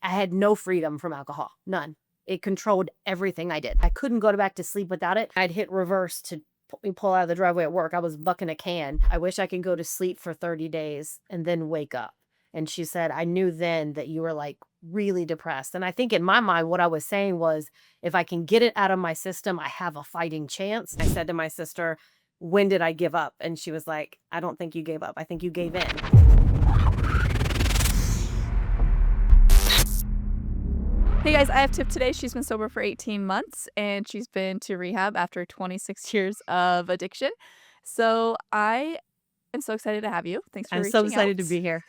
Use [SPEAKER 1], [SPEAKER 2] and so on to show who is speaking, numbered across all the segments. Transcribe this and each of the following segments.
[SPEAKER 1] I had no freedom from alcohol, none. It controlled everything I did. I couldn't go back to sleep without it. I'd hit reverse to pull out of the driveway at work. I was bucking a can. I wish I could go to sleep for 30 days and then wake up. And she said, I knew then that you were like really depressed. And I think in my mind, what I was saying was, if I can get it out of my system, I have a fighting chance. I said to my sister, when did I give up? And she was like, I don't think you gave up. I think you gave in.
[SPEAKER 2] Hey guys, I have Tiff today. She's been sober for 18 months and she's been to rehab after 26 years of addiction. So I am so excited to have you. Thanks for
[SPEAKER 1] I'm so
[SPEAKER 2] reaching
[SPEAKER 1] excited to
[SPEAKER 2] out.
[SPEAKER 1] be here.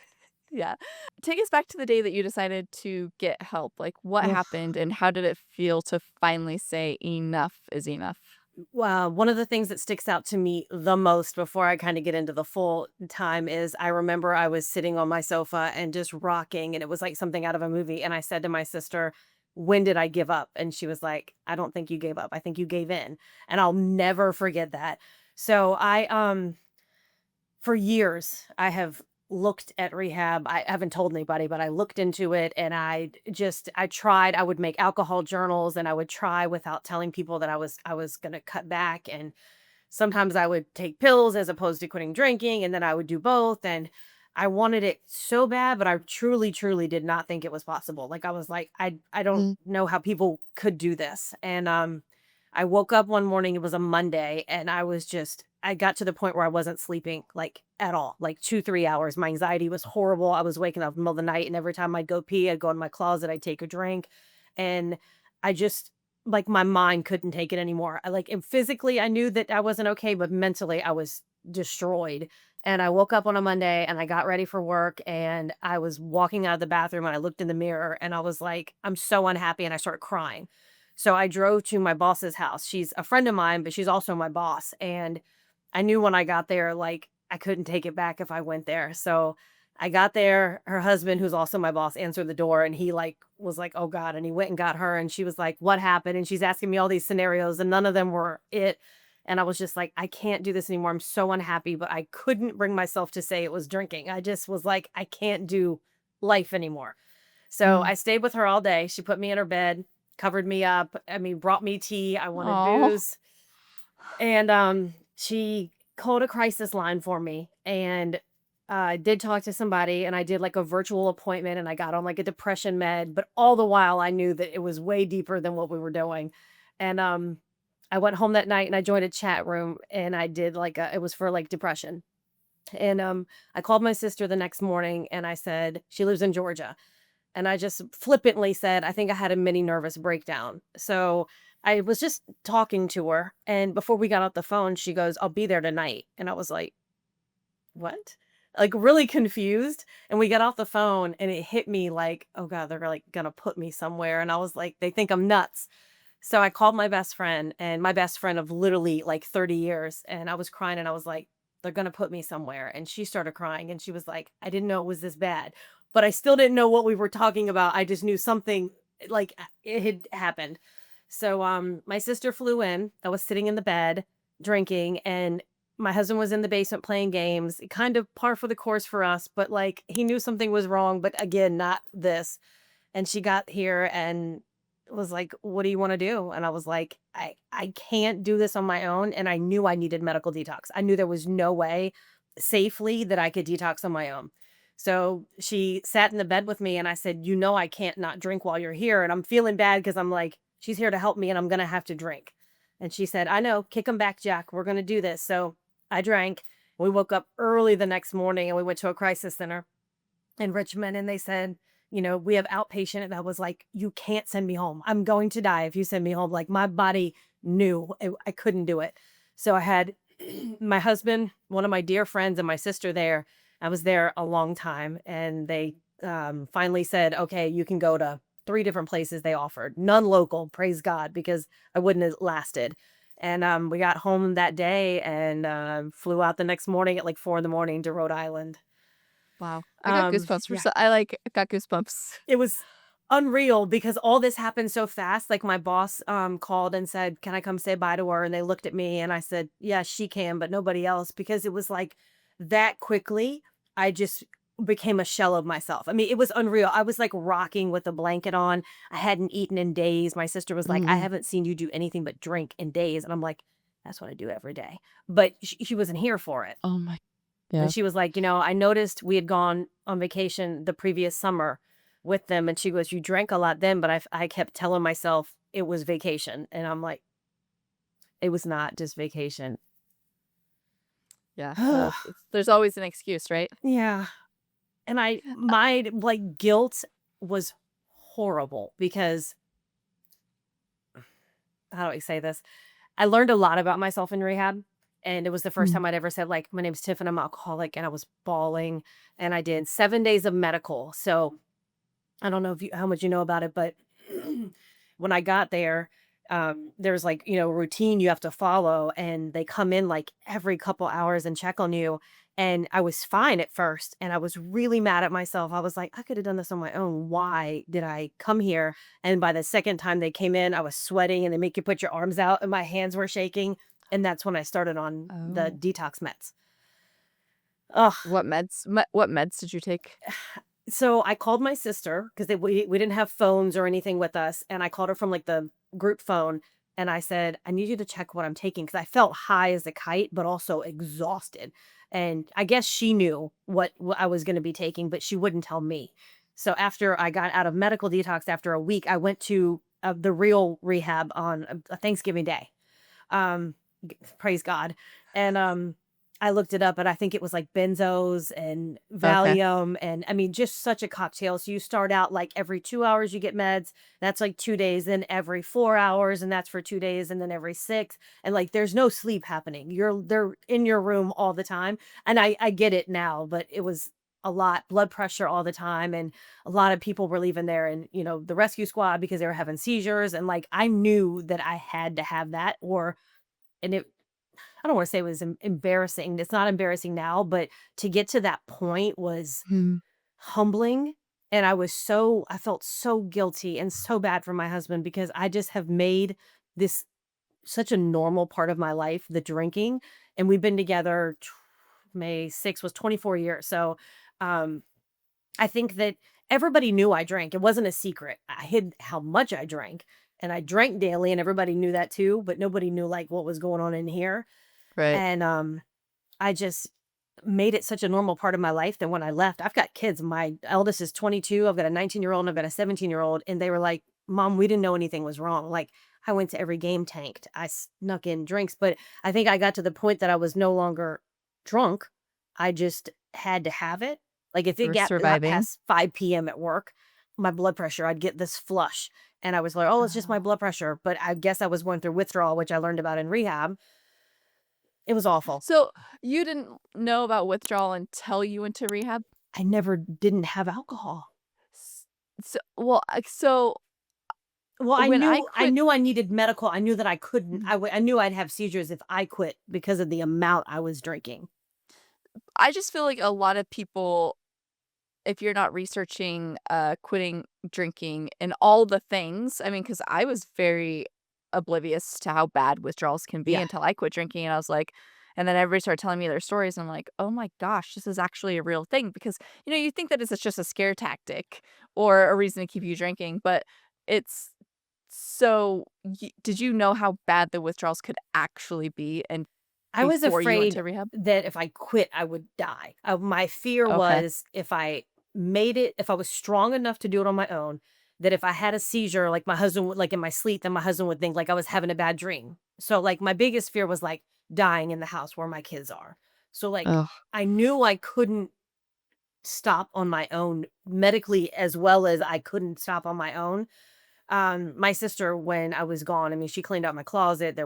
[SPEAKER 2] Yeah. Take us back to the day that you decided to get help. Like, what happened and how did it feel to finally say enough is enough?
[SPEAKER 1] Well, one of the things that sticks out to me the most before I kind of get into the full time is I remember I was sitting on my sofa and just rocking, and it was like something out of a movie. And I said to my sister, when did I give up? And she was like, I don't think you gave up. I think you gave in. And I'll never forget that. So for years, I have looked at rehab. I haven't told anybody, but I looked into it and I tried. I would make alcohol journals and I would try without telling people that I was going to cut back. And sometimes I would take pills as opposed to quitting drinking. And then I would do both. And I wanted it so bad, but I truly, truly did not think it was possible. Like I was like, I don't know how people could do this. And I woke up one morning, it was a Monday, and I got to the point where I wasn't sleeping like at all, like 2, 3 hours. My anxiety was horrible. I was waking up in the middle of the night, and every time I'd go pee, I'd go in my closet, I'd take a drink. And I just, like, my mind couldn't take it anymore. And physically, I knew that I wasn't okay, but mentally, I was destroyed. And I woke up on a Monday and I got ready for work and I was walking out of the bathroom and I looked in the mirror and I was like, I'm so unhappy. And I started crying. So I drove to my boss's house. She's a friend of mine, but she's also my boss. And I knew when I got there, like, I couldn't take it back if I went there. So I got there. Her husband, who's also my boss, answered the door and he like was like, oh God. And he went and got her and she was like, what happened? And she's asking me all these scenarios and none of them were it. And I was just like, I can't do this anymore. I'm so unhappy, but I couldn't bring myself to say it was drinking. I just was like, I can't do life anymore. So I stayed with her all day. She put me in her bed, covered me up. I mean, brought me tea. I wanted
[SPEAKER 2] Oh,
[SPEAKER 1] booze. And she called a crisis line for me. And I did talk to somebody and I did like a virtual appointment and I got on like a depression med. But all the while I knew that it was way deeper than what we were doing. And I went home that night and I joined a chat room and I did it was for like depression. And I called my sister the next morning and I said, she lives in Georgia. And I just flippantly said, I think I had a mini nervous breakdown. So I was just talking to her. And before we got off the phone, she goes, I'll be there tonight. And I was like, what? Like really confused. And we got off the phone and it hit me like, oh God, they're like gonna put me somewhere. And I was like, they think I'm nuts. So I called my best friend and my best friend of literally like 30 years. And I was crying and I was like, they're going to put me somewhere. And she started crying and she was like, I didn't know it was this bad, but I still didn't know what we were talking about. I just knew something it had happened. So my sister flew in. I was sitting in the bed drinking and my husband was in the basement playing games, kind of par for the course for us, but like he knew something was wrong, but again, not this. And she got here and was like, "What do you wanna do?" And I was like, I can't do this on my own." And I knew I needed medical detox. I knew there was no way safely that I could detox on my own. So she sat in the bed with me and I said, "You know I can't not drink while you're here." And I'm feeling bad because 'cause I'm like, "She's here to help me and I'm gonna have to drink." And she said, "I know, kick 'em back, Jack. We're gonna do this." So I drank. We woke up early the next morning and we went to a crisis center in Richmond and they said, we have outpatient. And I was like, you can't send me home. I'm going to die if you send me home. Like my body knew I couldn't do it. So I had my husband, one of my dear friends and my sister there. I was there a long time and they finally said, okay, you can go to 3 different places they offered, none local, praise God, because I wouldn't have lasted. And we got home that day and flew out the next morning at like 4 in the morning to Rhode Island.
[SPEAKER 2] wow. I got goosebumps
[SPEAKER 1] Yeah,
[SPEAKER 2] got goosebumps.
[SPEAKER 1] it was unreal because all this happened so fast. Like my boss called and said, "Can I come say bye to her?" And they looked at me and I said, "Yeah, she can, but nobody else," because it was like that quickly. I just became a shell of myself. I mean, it was unreal. I was like rocking with a blanket on. I hadn't eaten in days. My sister was like, I
[SPEAKER 2] Mhm.
[SPEAKER 1] haven't seen you do anything but drink in days. And I'm like, that's what I do every day. But she wasn't here for it.
[SPEAKER 2] Oh my
[SPEAKER 1] And
[SPEAKER 2] yeah.
[SPEAKER 1] she was like, I noticed we had gone on vacation the previous summer with them. And she goes, you drank a lot then, but I kept telling myself it was vacation. And I'm like, it was not just vacation.
[SPEAKER 2] Yeah. Well, there's always an excuse, right?
[SPEAKER 1] Yeah. And my like guilt was horrible because how do I say this? I learned a lot about myself in rehab. And it was the first
[SPEAKER 2] Mm.
[SPEAKER 1] time I'd ever said, like, my name's Tiff and I'm alcoholic. And I was bawling. And I did 7 days of medical. So I don't know if how much you know about it, but when I got there, there's like, a routine you have to follow, and they come in like every couple hours and check on you. And I was fine at first, and I was really mad at myself. I was like, I could have done this on my own. Why did I come here? And by the second time they came in, I was sweating and they make you put your arms out, and my hands were shaking. And that's when I started on the
[SPEAKER 2] Oh.
[SPEAKER 1] detox meds. Ugh.
[SPEAKER 2] What meds did you take?
[SPEAKER 1] So I called my sister because we didn't have phones or anything with us, and I called her from like the group phone, and I said, "I need you to check what I'm taking," because I felt high as a kite, but also exhausted. And I guess she knew what I was going to be taking, but she wouldn't tell me. So after I got out of medical detox after a week, I went to the real rehab on a Thanksgiving Day. Praise God. And I looked it up, and I think it was like benzos and
[SPEAKER 2] Okay.
[SPEAKER 1] Valium, and I mean, just such a cocktail. So you start out like every 2 hours you get meds. That's like 2 days. Then every 4 hours, and that's for 2 days, and then every six. And like, there's no sleep happening. They're in your room all the time. And I get it now, but it was a lot. Blood pressure all the time, and a lot of people were leaving there, and the rescue squad because they were having seizures, and like I knew that I had to have that, or and it I don't wanna say it was embarrassing. It's not embarrassing now, but to get to that point was
[SPEAKER 2] Mhm.
[SPEAKER 1] humbling, and I felt so guilty and so bad for my husband because I just have made this such a normal part of my life, the drinking, and we've been together May 6th was 24 years. So, um, I think that everybody knew I drank. It wasn't a secret. I hid how much I drank, and I drank daily, and everybody knew that too, but nobody knew, like, what was going on in here.
[SPEAKER 2] Right.
[SPEAKER 1] And, I just made it such a normal part of my life that when I left, I've got kids. My eldest is 22. I've got a 19-year-old and I've got a 17-year-old. And they were like, Mom, we didn't know anything was wrong. Like, I went to every game tanked. I snuck in drinks, but I think I got to the point that I was no longer drunk. I just had to have it. Like, if
[SPEAKER 2] You
[SPEAKER 1] it
[SPEAKER 2] were
[SPEAKER 1] got
[SPEAKER 2] surviving.
[SPEAKER 1] past 5 p.m. at work, my blood pressure, I'd get this flush. And I was like, oh, it's just my
[SPEAKER 2] Oh.
[SPEAKER 1] blood pressure. But I guess I was going through withdrawal, which I learned about in rehab. It was awful.
[SPEAKER 2] So, you didn't know about withdrawal until you went to rehab?
[SPEAKER 1] I never didn't have alcohol.
[SPEAKER 2] S so
[SPEAKER 1] Well, I
[SPEAKER 2] when I
[SPEAKER 1] knew I
[SPEAKER 2] quit
[SPEAKER 1] knew I needed medical. I knew that I couldn't.
[SPEAKER 2] Mhm.
[SPEAKER 1] I knew I'd have seizures if I quit because of the amount I was drinking.
[SPEAKER 2] I just feel like a lot of people, if you're not researching, quitting drinking and all the things, I mean, because I was very oblivious to how bad withdrawals can be
[SPEAKER 1] Yeah.
[SPEAKER 2] until I quit drinking, and I was like and then everybody started telling me their stories, and I'm like, "Oh my gosh, this is actually a real thing," because, you think that it's just a scare tactic or a reason to keep you drinking, but it's so did you know how bad the withdrawals could actually be and
[SPEAKER 1] I was
[SPEAKER 2] before you went
[SPEAKER 1] afraid
[SPEAKER 2] to rehab?
[SPEAKER 1] that if I quit, I would die. My fear
[SPEAKER 2] Okay.
[SPEAKER 1] was if I was strong enough to do it on my own, that if I had a seizure, like my husband would, like in my sleep, then my husband would think like I was having a bad dream. So like my biggest fear was like dying in the house where my kids are. So like
[SPEAKER 2] Ugh.
[SPEAKER 1] I knew I couldn't stop on my own medically as well as I couldn't stop on my own. My sister, when I was gone, I mean, she cleaned out my closet.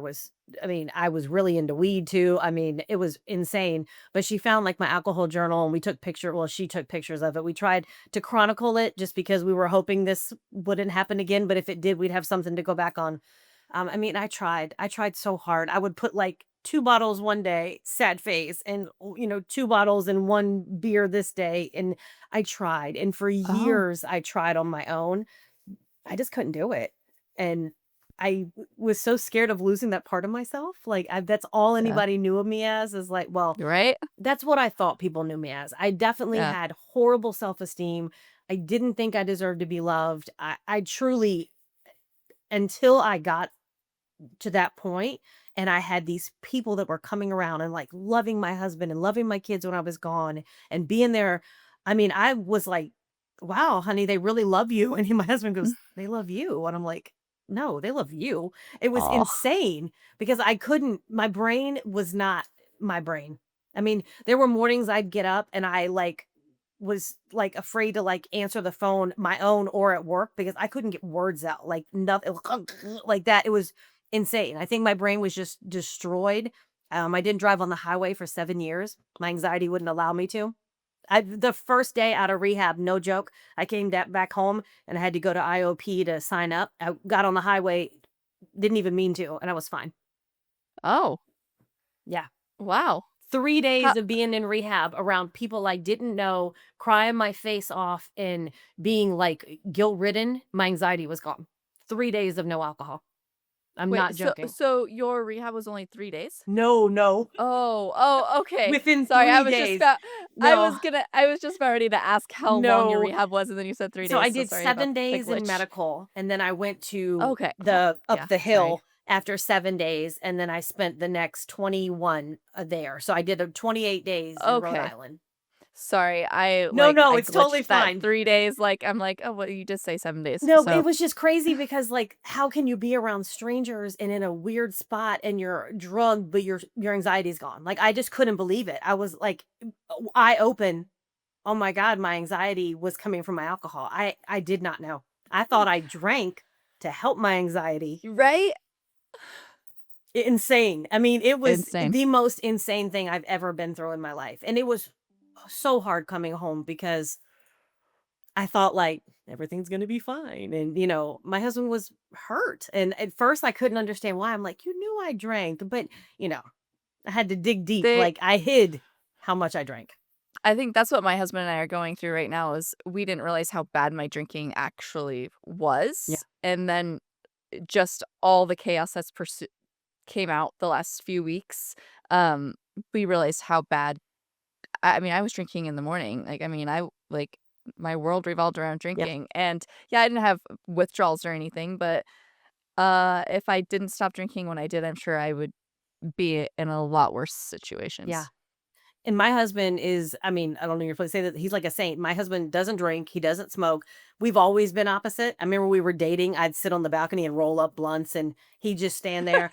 [SPEAKER 1] I mean, I was really into weed too. I mean, it was insane. But she found like my alcohol journal and we took well, she took pictures of it. We tried to chronicle it just because we were hoping this wouldn't happen again. But if it did, we'd have something to go back on. I mean, I tried so hard. I would put like 2 bottles one day, sad face, and 2 bottles and one beer this day. And I tried. And for
[SPEAKER 2] Oh.
[SPEAKER 1] years, I tried on my own. I just couldn't do it. And was so scared of losing that part of myself. Like, that's all
[SPEAKER 2] Yeah.
[SPEAKER 1] anybody knew of me as, is like, well,
[SPEAKER 2] Right?
[SPEAKER 1] that's what I thought people knew me as. I definitely
[SPEAKER 2] Yeah.
[SPEAKER 1] had horrible self-esteem. I didn't think I deserved to be loved. I truly, until I got to that point and I had these people that were coming around and like loving my husband and loving my kids when I was gone and being there. I mean, I was like, wow, honey, they really love you. And my husband goes, they love you. And I'm like, no, they love you. It was
[SPEAKER 2] Oh.
[SPEAKER 1] insane because my brain was not my brain. I mean, there were mornings I'd get up and I like was like afraid to like answer the phone, my own or at work, because I couldn't get words out, like nothing like that. It was insane. I think my brain was just destroyed. I didn't drive on the highway for 7 years. My anxiety wouldn't allow me to. The first day out of rehab, no joke, I came back home and I had to go to IOP to sign up. I got on the highway, didn't even mean to, and I was fine.
[SPEAKER 2] Oh,
[SPEAKER 1] Yeah.
[SPEAKER 2] wow.
[SPEAKER 1] 3
[SPEAKER 2] How
[SPEAKER 1] days of being in rehab around people I didn't know, crying my face off and being, like, guilt-ridden, my anxiety was gone. 3 days of no alcohol. I'm
[SPEAKER 2] wait,
[SPEAKER 1] not
[SPEAKER 2] so
[SPEAKER 1] joking.
[SPEAKER 2] your rehab was only 3 days?
[SPEAKER 1] No, no.
[SPEAKER 2] Oh, okay.
[SPEAKER 1] Within
[SPEAKER 2] Sorry,
[SPEAKER 1] 3 days. No,
[SPEAKER 2] I was just about ready to ask how long your
[SPEAKER 1] no.
[SPEAKER 2] rehab was, and then you said 3
[SPEAKER 1] So I
[SPEAKER 2] days, so
[SPEAKER 1] did
[SPEAKER 2] sorry about
[SPEAKER 1] 7
[SPEAKER 2] the
[SPEAKER 1] days in
[SPEAKER 2] glitch.
[SPEAKER 1] medical, and then I went to
[SPEAKER 2] Okay.
[SPEAKER 1] the up
[SPEAKER 2] Yeah,
[SPEAKER 1] the
[SPEAKER 2] sorry.
[SPEAKER 1] hill after 7 days, and then I spent the next 21, there. So I did, 28 days in Rhode
[SPEAKER 2] Okay.
[SPEAKER 1] Island.
[SPEAKER 2] Sorry,
[SPEAKER 1] No, no,
[SPEAKER 2] I
[SPEAKER 1] it's totally
[SPEAKER 2] glitched that
[SPEAKER 1] fine.
[SPEAKER 2] 3 days, like, I'm like, "Oh, well, you did say 7 days."
[SPEAKER 1] No,
[SPEAKER 2] So
[SPEAKER 1] it was just crazy because, like, how can you be around strangers and in a weird spot and you're drugged, but your anxiety's gone? Like, I just couldn't believe it. I was, like, eye open. Oh my god, my anxiety was coming from my alcohol. I did not know. I thought I drank to help my anxiety.
[SPEAKER 2] right?
[SPEAKER 1] Insane. I mean, it was
[SPEAKER 2] Insane.
[SPEAKER 1] the most insane thing I've ever been through in my life, and it was so hard coming home because I thought, like, everything's gonna be fine, and, my husband was hurt, and at first, I couldn't understand why. I'm like, "You knew I drank," but, you know, I had to dig deep,
[SPEAKER 2] They
[SPEAKER 1] like, I hid how much I drank.
[SPEAKER 2] I think that's what my husband and I are going through right now is we didn't realize how bad my drinking actually
[SPEAKER 1] Yeah.
[SPEAKER 2] was, and then just all the chaos that's came out the last few weeks, um, we realized how bad I mean, I was drinking in the morning, like, I mean, my world revolved around
[SPEAKER 1] Yeah.
[SPEAKER 2] drinking, and, yeah, I didn't have withdrawals or anything, but, if I didn't stop drinking when I did, I'm sure I would be in a lot worse
[SPEAKER 1] Yeah.
[SPEAKER 2] situations.
[SPEAKER 1] And my husband is, I mean, I don't know if I say that he's like a saint. My husband doesn't drink, he doesn't smoke. We've always been opposite. I remember we were dating, I'd sit on the balcony and roll up blunts and he'd just stand there.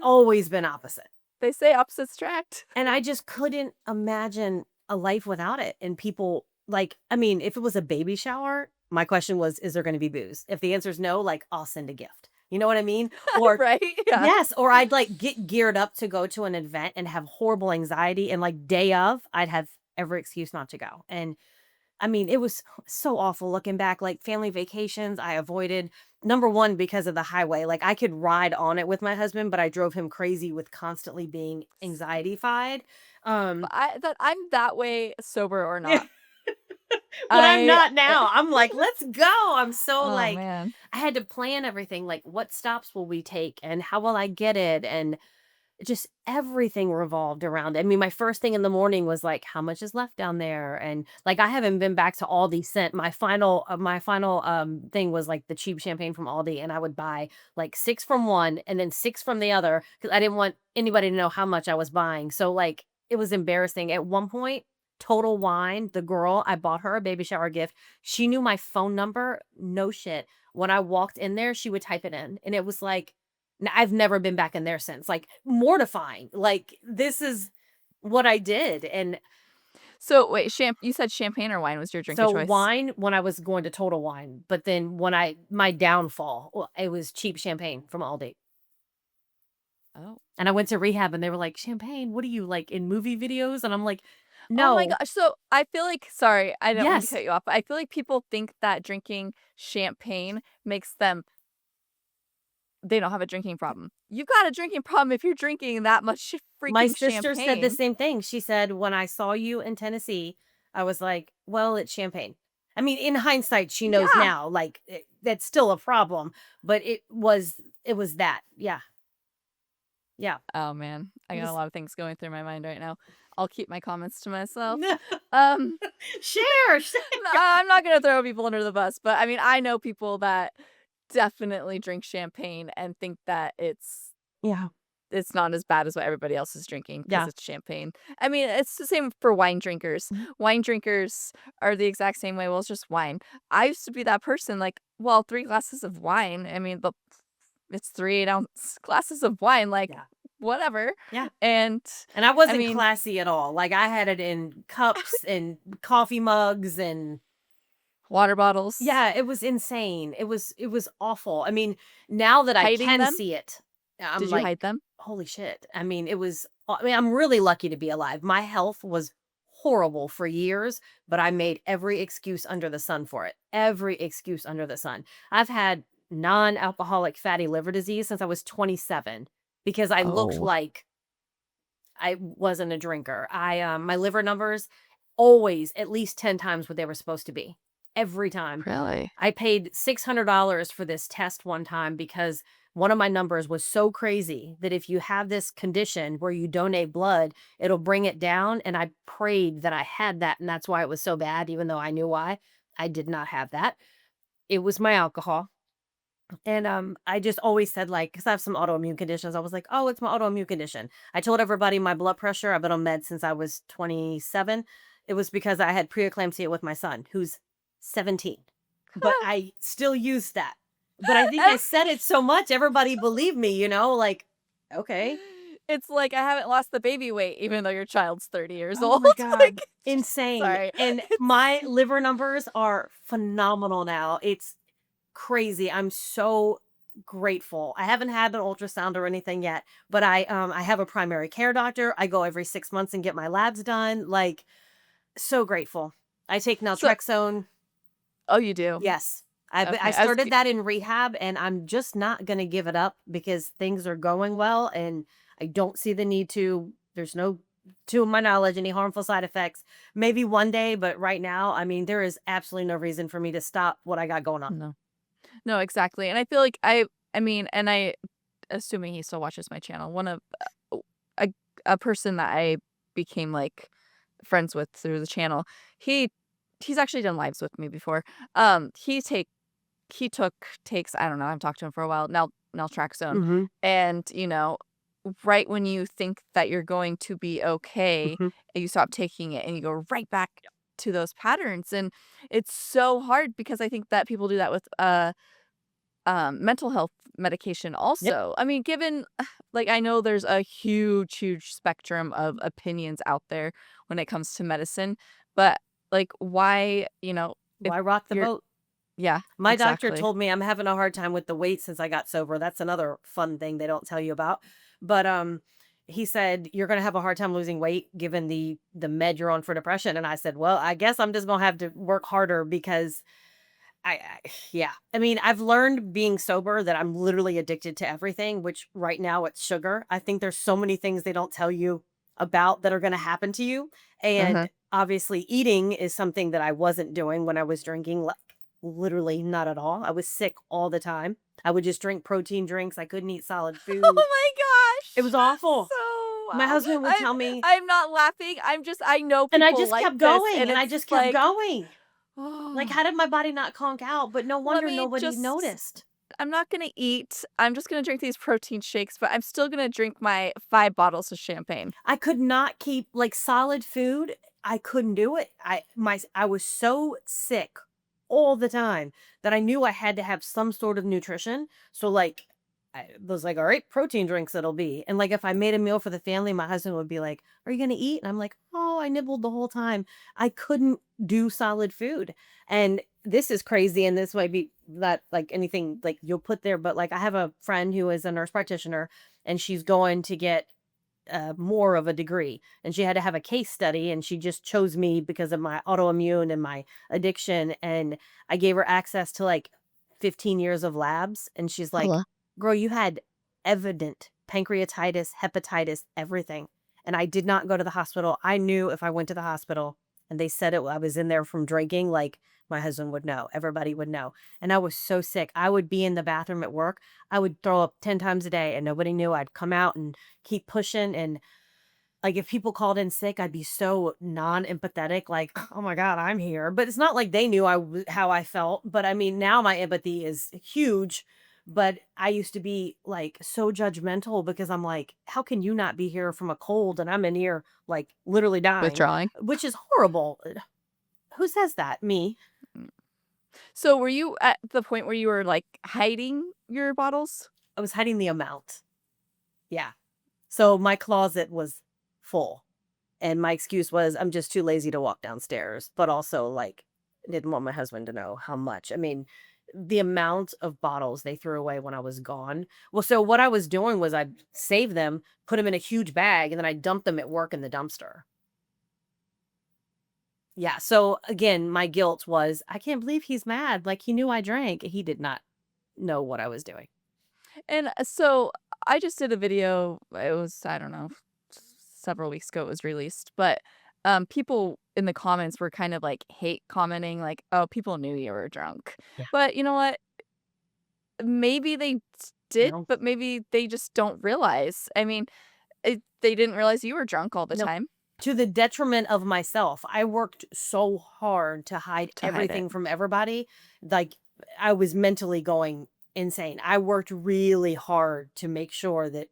[SPEAKER 1] Always been opposite.
[SPEAKER 2] They say opposites attract.
[SPEAKER 1] And I just couldn't imagine a life without it. And people like, I mean, if it was a baby shower, my question was, is there going to be booze? If the answer is no, like, I'll send a gift. You know what I mean? Or
[SPEAKER 2] Right? Yeah.
[SPEAKER 1] yes, or I'd like get geared up to go to an event and have horrible anxiety. And like day of, I'd have every excuse not to go. And I mean, it was so awful looking back, like family vacations I avoided. Number 1, because of the highway. Like I could ride on it with my husband, but I drove him crazy with constantly being anxiety-fied.
[SPEAKER 2] But I'm that way sober or
[SPEAKER 1] Yeah.
[SPEAKER 2] not.
[SPEAKER 1] But I'm
[SPEAKER 2] I
[SPEAKER 1] not now. I'm like, "Let's go." I'm so
[SPEAKER 2] Oh,
[SPEAKER 1] like
[SPEAKER 2] man.
[SPEAKER 1] I had to plan everything, like, what stops will we take and how will I get it? And just everything revolved around it. I mean, my first thing in the morning was like, "How much is left down there?" And, like, I haven't been back to Aldi since my final thing was, like, the cheap champagne from Aldi, and I would buy, like, 6 from one and then 6 from the other because I didn't want anybody to know how much I was buying. So, like, it was embarrassing. At one point, Total Wine, the girl, I bought her a baby shower gift. She knew my phone number. No shit. When I walked in there, she would type it in, and it was like I've never been back in there since, like, mortifying, like, this is what I did, and
[SPEAKER 2] So, wait, you said champagne or wine was your drink of
[SPEAKER 1] so
[SPEAKER 2] choice?
[SPEAKER 1] wine when I was going to Total Wine, but then when my downfall, well, it was cheap champagne from Aldi,
[SPEAKER 2] Oh.
[SPEAKER 1] and I went to rehab, and they were like, "Champagne? What are you, like, in movie videos?" And I'm like,
[SPEAKER 2] Oh my
[SPEAKER 1] "No."
[SPEAKER 2] gosh, so I feel like sorry, I don't mean to
[SPEAKER 1] Yes.
[SPEAKER 2] cut you off, but I feel like people think that drinking champagne makes them they don't have a drinking problem. You've got a drinking problem if you're drinking that much
[SPEAKER 1] My
[SPEAKER 2] freaking
[SPEAKER 1] sister said the
[SPEAKER 2] champagne.
[SPEAKER 1] same thing. She said, "When I saw you in Tennessee, I was like, well, it's champagne." I mean, in hindsight, she knows
[SPEAKER 2] Yeah.
[SPEAKER 1] now, like, that's still a problem, but it was that. Yeah. Yeah.
[SPEAKER 2] Oh, man. I
[SPEAKER 1] It
[SPEAKER 2] got a
[SPEAKER 1] was
[SPEAKER 2] lot of things going through my mind right now. I'll keep my comments to myself. Um,
[SPEAKER 1] Share, share.
[SPEAKER 2] I'm not gonna throw people under the bus, but I mean, I know people that definitely drink champagne and think that
[SPEAKER 1] Yeah.
[SPEAKER 2] it's not as bad as what everybody else is drinking because
[SPEAKER 1] Yeah.
[SPEAKER 2] it's champagne. I mean, it's the same for wine drinkers.
[SPEAKER 1] Mhm.
[SPEAKER 2] Wine drinkers are the exact same way, well, it's just wine. I used to be that person, like, well, 3 glasses of wine, I mean, but it's 3 8-ounce glasses of wine, like,
[SPEAKER 1] Yeah.
[SPEAKER 2] whatever,
[SPEAKER 1] Yeah.
[SPEAKER 2] and,
[SPEAKER 1] And I
[SPEAKER 2] I
[SPEAKER 1] wasn't
[SPEAKER 2] mean,
[SPEAKER 1] classy at all. Like, I had it in cups and coffee mugs and
[SPEAKER 2] water bottles,
[SPEAKER 1] yeah, it was insane. It was awful. I mean, now that I
[SPEAKER 2] hiding
[SPEAKER 1] can
[SPEAKER 2] them.
[SPEAKER 1] see it, I'm
[SPEAKER 2] Did you
[SPEAKER 1] like,
[SPEAKER 2] hide them?
[SPEAKER 1] "Holy shit." I mean, I'm really lucky to be alive. My health was horrible for years, but I made every excuse under the sun for it. Every excuse under the sun. I've had non-alcoholic fatty liver disease since I was 27 because I looked
[SPEAKER 2] Oh,
[SPEAKER 1] like I wasn't a drinker. My liver numbers always at least 10 times what they were supposed to be. Every time.
[SPEAKER 2] really?
[SPEAKER 1] I paid $600 for this test one time because one of my numbers was so crazy that if you have this condition where you donate blood, it'll bring it down. And I prayed that I had that. And that's why it was so bad, even though I knew why. I did not have that. It was my alcohol. And I just always said, like, because I have some autoimmune conditions, I was like, oh, it's my autoimmune condition. I told everybody my blood pressure, I've been on meds since I was 27. It was because I had preeclampsia with my son, who's 17. But I still use that. But I think I said it so much, everybody believed me, like, okay.
[SPEAKER 2] It's like, I haven't lost the baby weight even though your child's 30 years
[SPEAKER 1] Oh
[SPEAKER 2] old,
[SPEAKER 1] my God.
[SPEAKER 2] like,
[SPEAKER 1] Insane.
[SPEAKER 2] sorry.
[SPEAKER 1] And
[SPEAKER 2] It's
[SPEAKER 1] my liver numbers are phenomenal now. It's crazy. I'm so grateful. I haven't had an ultrasound or anything yet, but I have a primary care doctor. I go every 6 months and get my labs done. Like, so grateful. I take
[SPEAKER 2] so
[SPEAKER 1] naltrexone.
[SPEAKER 2] oh, you do?
[SPEAKER 1] Yes. I
[SPEAKER 2] Okay, I was
[SPEAKER 1] started
[SPEAKER 2] cu
[SPEAKER 1] that in rehab and I'm just not going to give it up because things are going well and I don't see the need to. There's no, to my knowledge, any harmful side effects. Maybe one day, but right now, I mean, there is absolutely no reason for me to stop what I got going on.
[SPEAKER 2] no. No, exactly, and I feel like I mean, and I assuming he still watches my channel, one of a a person that I became, like, friends with through the channel, he he's actually done lives with me before. He took takes I don't know, I've talked to him for a while, naltrexone,
[SPEAKER 1] Mhm.
[SPEAKER 2] and, right when you think that you're going to be okay,
[SPEAKER 1] Mhm.
[SPEAKER 2] you stop taking it and you go right back to those patterns, and it's so hard because I think that people do that with, mental health medication
[SPEAKER 1] Yep.
[SPEAKER 2] also. I mean, given like, I know there's a huge, huge spectrum of opinions out there when it comes to medicine, but, like, why, if
[SPEAKER 1] Why rock the
[SPEAKER 2] you're
[SPEAKER 1] boat?
[SPEAKER 2] yeah,
[SPEAKER 1] My doctor
[SPEAKER 2] exactly.
[SPEAKER 1] told me I'm having a hard time with the weight since I got sober. That's another fun thing they don't tell you about. But he said you're going to have a hard time losing weight given the med you're on for depression and I said, "Well, I guess I'm just going to have to work harder because I yeah. I mean, I've learned being sober that I'm literally addicted to everything, which right now it's sugar. I think there's so many things they don't tell you about that are going to happen to you. And
[SPEAKER 2] Uh-huh.
[SPEAKER 1] obviously, eating is something that I wasn't doing when I was drinking. Literally not at all. I was sick all the time. I would just drink protein drinks. I couldn't eat solid
[SPEAKER 2] Oh
[SPEAKER 1] food.
[SPEAKER 2] my
[SPEAKER 1] It was
[SPEAKER 2] gosh!
[SPEAKER 1] awful.
[SPEAKER 2] So
[SPEAKER 1] My
[SPEAKER 2] wow.
[SPEAKER 1] husband would
[SPEAKER 2] I'm
[SPEAKER 1] tell me,
[SPEAKER 2] I'm not laughing, I know
[SPEAKER 1] and I
[SPEAKER 2] people
[SPEAKER 1] just
[SPEAKER 2] like
[SPEAKER 1] kept
[SPEAKER 2] this,
[SPEAKER 1] going
[SPEAKER 2] and
[SPEAKER 1] and I
[SPEAKER 2] it's
[SPEAKER 1] just kept
[SPEAKER 2] like,
[SPEAKER 1] going. Like,
[SPEAKER 2] "Oh,
[SPEAKER 1] how did my body not conk out? But no
[SPEAKER 2] let
[SPEAKER 1] wonder
[SPEAKER 2] me
[SPEAKER 1] nobody
[SPEAKER 2] just
[SPEAKER 1] noticed.
[SPEAKER 2] I'm not gonna eat, I'm just gonna drink these protein shakes, but I'm still gonna drink my 5 bottles of champagne."
[SPEAKER 1] I could not keep like solid food. I couldn't do it. I was so sick all the time that I knew I had to have some sort of nutrition. So like I was like, all right, protein drinks it'll be. And like if I made a meal for the family, my husband would be like, "Are you gonna eat?" And I'm like, "Oh, I nibbled the whole time." I couldn't do solid food. And this is crazy. And this might be not like anything like you'll put there, but like I have a friend who is a nurse practitioner and she's going to get more of a degree. And she had to have a case study, and she just chose me because of my autoimmune and my addiction. And I gave her access to like 15 years of labs. And she's like,
[SPEAKER 2] Hello.
[SPEAKER 1] "Girl, you had evident pancreatitis, hepatitis, everything." And I did not go to the hospital. I knew if I went to the hospital, and they said I was in there from drinking, like, my husband would know, everybody would know, and I was so sick. I would be in the bathroom at work, I would throw up 10 times a day, and nobody knew. I'd come out and keep pushing, and, like, if people called in sick, I'd be so non-empathetic, like, "Oh my god, I'm here." But it's not like they knew how I felt, but, I mean, now my empathy is huge, but I used to be, like, so judgmental because I'm like, "How can you not be here from a cold and I'm in here, like, literally dying?"
[SPEAKER 2] Withdrawing.
[SPEAKER 1] Which is horrible. Who says that? Me.
[SPEAKER 2] Mm. So were you at the point where you were, like, hiding your bottles?
[SPEAKER 1] I was hiding the amount. Yeah. So my closet was full, and my excuse was I'm just too lazy to walk downstairs, but also, like, didn't want my husband to know how much. I mean, the amount of bottles they threw away when I was gone. Well, so what I was doing was I'd save them, put them in a huge bag, and then I dumped them at work in the dumpster. Yeah, so again, my guilt was, I can't believe he's mad. Like, he knew I drank. He did not know what I was doing.
[SPEAKER 2] And, so I just did a video, it was, I don't know, several weeks ago it was released, but, people in the comments were kind of, like, hate commenting, like, "Oh, people knew you were drunk."
[SPEAKER 1] Yeah.
[SPEAKER 2] But you know what? Maybe they did,
[SPEAKER 1] No.
[SPEAKER 2] but maybe they just don't realize. I mean, they didn't realize you were drunk all the
[SPEAKER 1] No.
[SPEAKER 2] time
[SPEAKER 1] To the detriment of myself. I worked so hard to hide
[SPEAKER 2] to hide it.
[SPEAKER 1] everything from everybody. Like, I was mentally going insane. I worked really hard to make sure that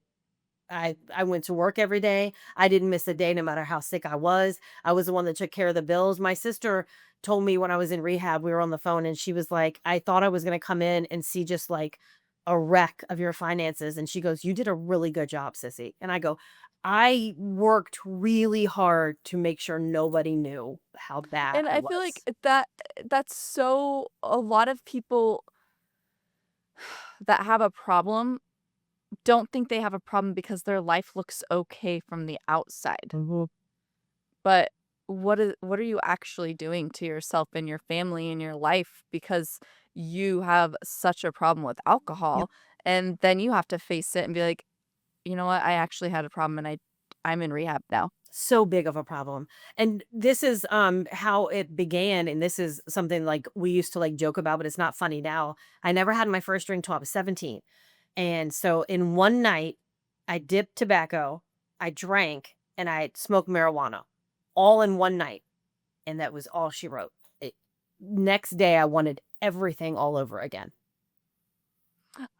[SPEAKER 1] I went to work every day. I didn't miss a day no matter how sick I was. I was the one that took care of the bills. My sister told me when I was in rehab, we were on the phone and she was like, "I thought I was going to come in and see just like a wreck of your finances." And she goes, "You did a really good job, sissy." And I go, "I worked really hard to make sure nobody knew how bad
[SPEAKER 2] And
[SPEAKER 1] I
[SPEAKER 2] I feel like
[SPEAKER 1] was."
[SPEAKER 2] that's so a lot of people that have a problem don't think they have a problem because their life looks okay from the outside.
[SPEAKER 1] Mhm.
[SPEAKER 2] But what are you actually doing to yourself and your family and your life because you have such a problem with
[SPEAKER 1] Yep.
[SPEAKER 2] alcohol, and then you have to face it and be like, "You know what? I actually had a problem and I'm in rehab now."
[SPEAKER 1] So big of a problem. And this is how it began, and this is something like we used to like joke about, but it's not funny now. I never had my first drink till I was 17. And so in one night, I dipped tobacco, I drank, and I smoked marijuana all in one night. And that was all she wrote. Next day I wanted everything all over again.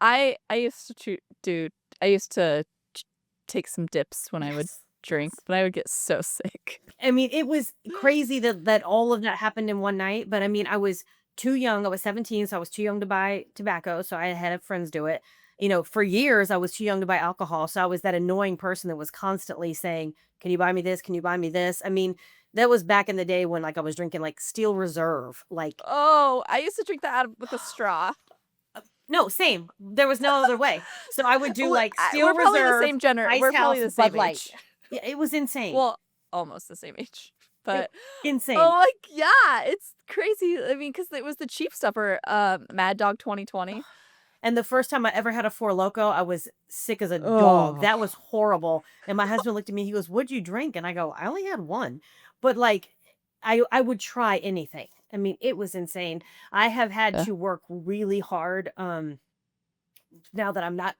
[SPEAKER 2] I used to do I used to t take some dips when I would
[SPEAKER 1] Yes.
[SPEAKER 2] drink,
[SPEAKER 1] Yes.
[SPEAKER 2] but I would get so sick.
[SPEAKER 1] I mean, it was crazy that all of that happened in one night, but I mean, I was too young. I was 17, so I was too young to buy tobacco, so I had friends do it. You know, for years I was too young to buy alcohol, so I was that annoying person that was constantly saying, "Can you buy me this? Can you buy me this?" I mean, that was back in the day when like I was drinking like Steel Reserve, like
[SPEAKER 2] Oh, I used to drink that out of with a straw.
[SPEAKER 1] no, same. There was no other way. So I would do like
[SPEAKER 2] We're
[SPEAKER 1] Steel
[SPEAKER 2] probably the
[SPEAKER 1] Reserve,
[SPEAKER 2] same
[SPEAKER 1] Ice
[SPEAKER 2] we're probably
[SPEAKER 1] House,
[SPEAKER 2] the
[SPEAKER 1] Bud
[SPEAKER 2] same
[SPEAKER 1] Light.
[SPEAKER 2] age.
[SPEAKER 1] Yeah, it was insane.
[SPEAKER 2] Well, almost the same age,
[SPEAKER 1] It
[SPEAKER 2] but
[SPEAKER 1] insane.
[SPEAKER 2] oh, like, yeah, it's crazy. I mean, because it was the cheap stuffer, Mad Dog 2020.
[SPEAKER 1] And the first time I ever had a Four Loko, I was sick as a dog.
[SPEAKER 2] Oh.
[SPEAKER 1] That was horrible. And my husband looked at me, he goes, "What'd you drink?" And I go, "I only had one." But like I would try anything. I mean, it was insane. I have had
[SPEAKER 2] Yeah.
[SPEAKER 1] to work really hard now that I'm not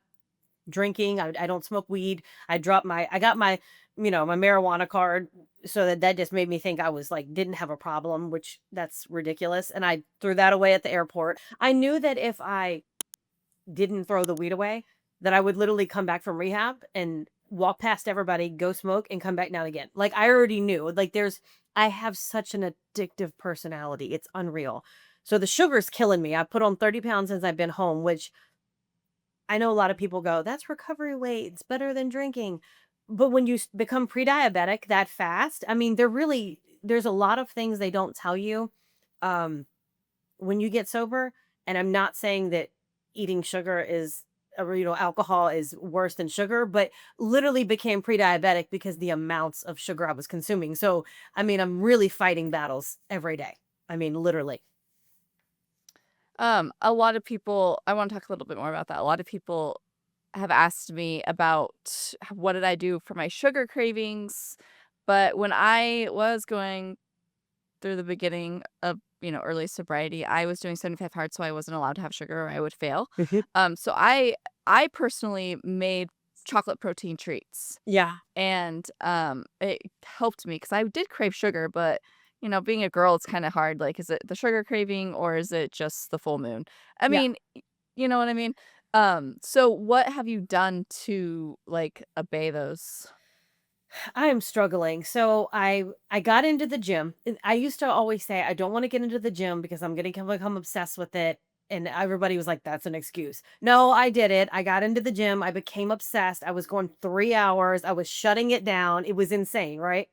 [SPEAKER 1] drinking. I don't smoke weed. I got my, my marijuana card, so that just made me think I was like didn't have a problem, which that's ridiculous. And I threw that away at the airport. I knew that if I didn't throw the weed away, that I would literally come back from rehab and walk past everybody, go smoke, and come back down again. Like I already knew. Like I have such an addictive personality. It's unreal. So the sugar's killing me. I put on 30 pounds since I've been home, which I know a lot of people go, that's recovery weight. It's better than drinking. But when you become pre-diabetic that fast, I mean, there's a lot of things they don't tell you. Um, when you get sober, and I'm not saying that eating sugar is alcohol is worse than sugar, but literally became pre-diabetic because the amounts of sugar I was consuming. So, I mean, I'm really fighting battles every day. I mean, literally.
[SPEAKER 2] A lot of people I wanna talk a little bit more about that. A lot of people have asked me about what did I do for my sugar cravings, but when I was going through the beginning of, early sobriety, I was doing 75 hard, so I wasn't allowed to have sugar or I would fail.
[SPEAKER 1] Mhm.
[SPEAKER 2] So I personally made chocolate protein treats,
[SPEAKER 1] Yeah.
[SPEAKER 2] and, it helped me because I did crave sugar, but, being a girl, it's kinda hard, like, is it the sugar craving or is it just the full moon? I
[SPEAKER 1] Yeah.
[SPEAKER 2] mean, you know what I mean? So what have you done to, like, obey those?
[SPEAKER 1] I am struggling. So I got into the gym. I used to always say I don't want to get into the gym because I'm going to become obsessed with it. And everybody was like, "That's an excuse." No, I did it. I got into the gym. I became obsessed. I was going 3 hours. I was shutting it down. It was insane, right?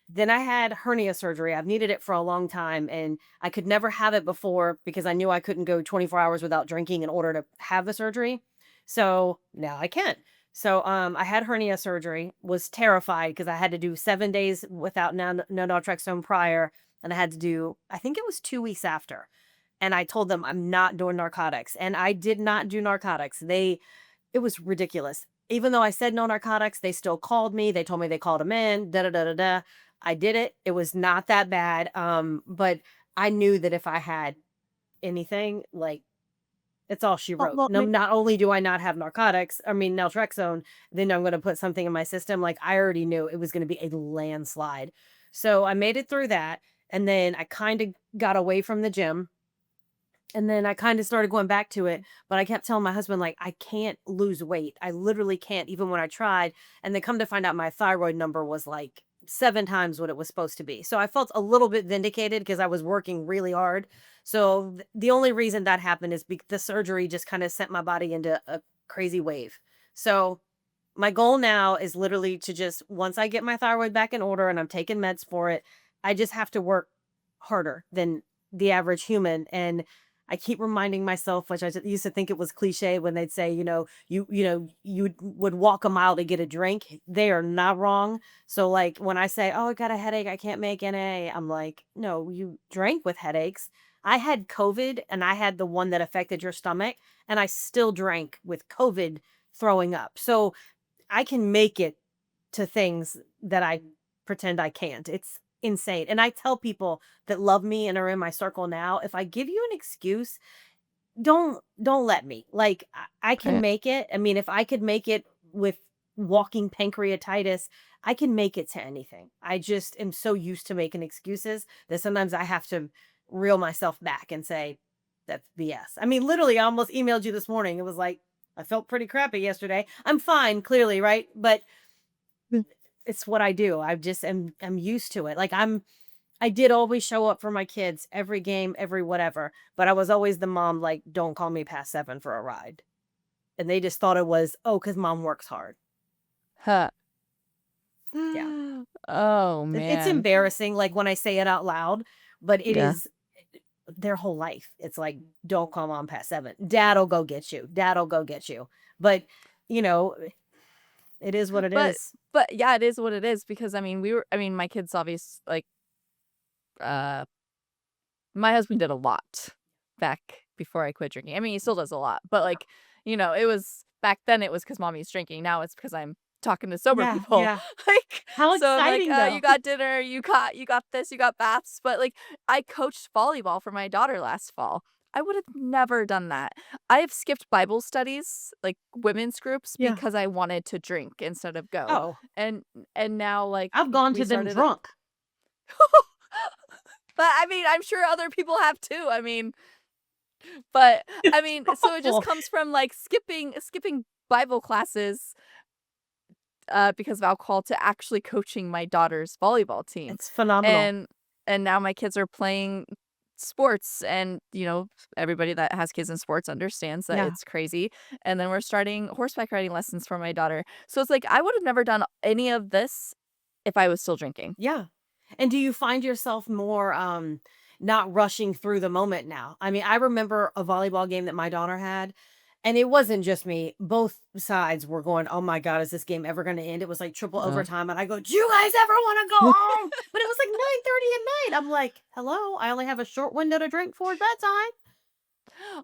[SPEAKER 1] Then I had hernia surgery. I've needed it for a long time, and I could never have it before because I knew I couldn't go 24 hours without drinking in order to have the surgery. So now I can. So I had hernia surgery, was terrified because I had to do 7 days without no naltrexone prior, and I had to do, I think it was 2 weeks after. And I told them I'm not doing narcotics. And I did not do narcotics. It was ridiculous. Even though I said no narcotics, they still called me. They told me they called them in, da da da da da. I did it. It was not that bad. But I knew that if I had anything, like, it's all she wrote.
[SPEAKER 2] Well,
[SPEAKER 1] No, not only do I not have narcotics, I mean naltrexone, then I'm gonna put something in my system. Like, I already knew it was gonna be a landslide. So I made it through that. And then I kind of got away from the gym. And then I kinda started going back to it, but I kept telling my husband, like, "I can't lose weight. I literally can't," even when I tried, and then come to find out my thyroid number was, like, 7 times what it was supposed to be. So I felt a little bit vindicated because I was working really hard. So, the only reason that happened is the surgery just kinda sent my body into a crazy wave. So, my goal now is literally to just, once I get my thyroid back in order and I'm taking meds for it, I just have to work harder than the average human. And I keep reminding myself, which used to think it was cliche when they'd say, you would walk a mile to get a drink. They are not wrong. So like when I say, "Oh, I got a headache, I can't make NA," I'm like, "No, you drank with headaches." I had COVID and I had the one that affected your stomach, and I still drank with COVID throwing up. So I can make it to things that I pretend I can't. It's insane. And I tell people that love me and are in my circle now, if I give you an excuse, don't let me. Like, I can
[SPEAKER 2] Right.
[SPEAKER 1] make it. I mean, if I could make it with walking pancreatitis, I can make it to anything. I just am so used to making excuses that sometimes I have to reel myself back and say, "That's BS." I mean, literally, I almost emailed you this morning. It was like, I felt pretty crappy yesterday. I'm fine, clearly, right? But
[SPEAKER 2] Mm.
[SPEAKER 1] it's what I do. I just am used to it. Like, I did always show up for my kids every game, every whatever, but I was always the mom, like, "Don't call me past 7 for a ride." And they just thought it was, "Oh, cause mom works hard."
[SPEAKER 2] Huh.
[SPEAKER 1] Yeah.
[SPEAKER 2] Oh,
[SPEAKER 1] It's
[SPEAKER 2] man.
[SPEAKER 1] embarrassing, like, when I say it out loud, but it
[SPEAKER 2] Yeah.
[SPEAKER 1] is their whole life. It's like, "Don't call mom past 7. Dad'll go get you. Dad'll go get you." But, you know, it is what it
[SPEAKER 2] But
[SPEAKER 1] is.
[SPEAKER 2] but yeah, it is what it is because, my kids uh my husband did a lot back before I quit drinking. I mean, he still does a lot, but, like, it was back then it was because mommy's drinking, now it's because 'cause I'm talking to sober
[SPEAKER 1] Yeah,
[SPEAKER 2] people.
[SPEAKER 1] yeah.
[SPEAKER 2] Like,
[SPEAKER 1] How
[SPEAKER 2] so I'm like,
[SPEAKER 1] exciting,
[SPEAKER 2] You
[SPEAKER 1] though.
[SPEAKER 2] got dinner, you got this, you got baths," but, like, I coached volleyball for my daughter last fall. I would have never done that. I have skipped Bible studies, like, women's groups,
[SPEAKER 1] Yeah.
[SPEAKER 2] because I wanted to drink instead of go,
[SPEAKER 1] Oh,
[SPEAKER 2] and now, like,
[SPEAKER 1] I've gone
[SPEAKER 2] we
[SPEAKER 1] to them
[SPEAKER 2] started
[SPEAKER 1] drunk.
[SPEAKER 2] but, I'm sure other people have too, but,
[SPEAKER 1] It's
[SPEAKER 2] so it just
[SPEAKER 1] awful.
[SPEAKER 2] comes from, like, skipping Bible classes, because of alcohol to actually coaching my daughter's volleyball team,
[SPEAKER 1] It's phenomenal.
[SPEAKER 2] and now my kids are playing sports, and, everybody that has kids in sports understands that
[SPEAKER 1] Yeah.
[SPEAKER 2] it's crazy, and then we're starting horseback riding lessons for my daughter, so it's like, I would have never done any of this if I was still drinking.
[SPEAKER 1] Yeah. And do you find yourself more, not rushing through the moment now? I mean, I remember a volleyball game that my daughter had, and it wasn't just me. Both sides were going, "Oh my god, is this game ever gonna end?" It was like triple
[SPEAKER 2] Uh,
[SPEAKER 1] overtime, and I go, "Do you guys ever wanna go home?" But it was like 9:30 at night. I'm like, "Hello, I only have a short window to drink for bedtime."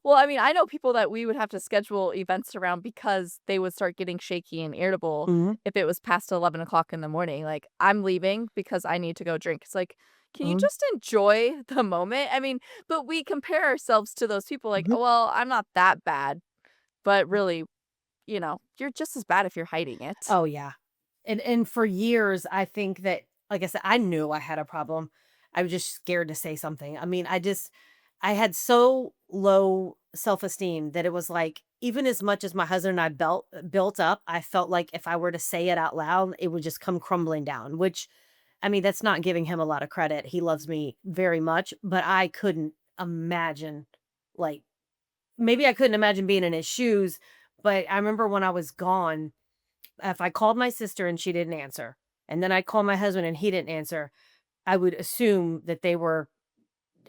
[SPEAKER 2] Well, I mean, I know people that we would have to schedule events around because they would start getting shaky and irritable
[SPEAKER 1] Mhm,
[SPEAKER 2] if it was past 11 o'clock in the morning. Like, I'm leaving because I need to go drink. It's like, can you
[SPEAKER 1] mhm,
[SPEAKER 2] just enjoy the moment? I mean, but we compare ourselves to those people like,
[SPEAKER 1] mhm.
[SPEAKER 2] oh, well, I'm not that bad. But really, you're just as bad if you're hiding it.
[SPEAKER 1] Oh, yeah. And for years, I think that like I said, I knew I had a problem. I was just scared to say something. I mean, I had so low self-esteem that it was like, even as much as my husband and I built up, I felt like if I were to say it out loud, it would just come crumbling down, which, I mean, that's not giving him a lot of credit. He loves me very much, but I couldn't imagine, like, maybe I couldn't imagine being in his shoes, but I remember when I was gone, if I called my sister and she didn't answer, and then I called my husband and he didn't answer, I would assume that they were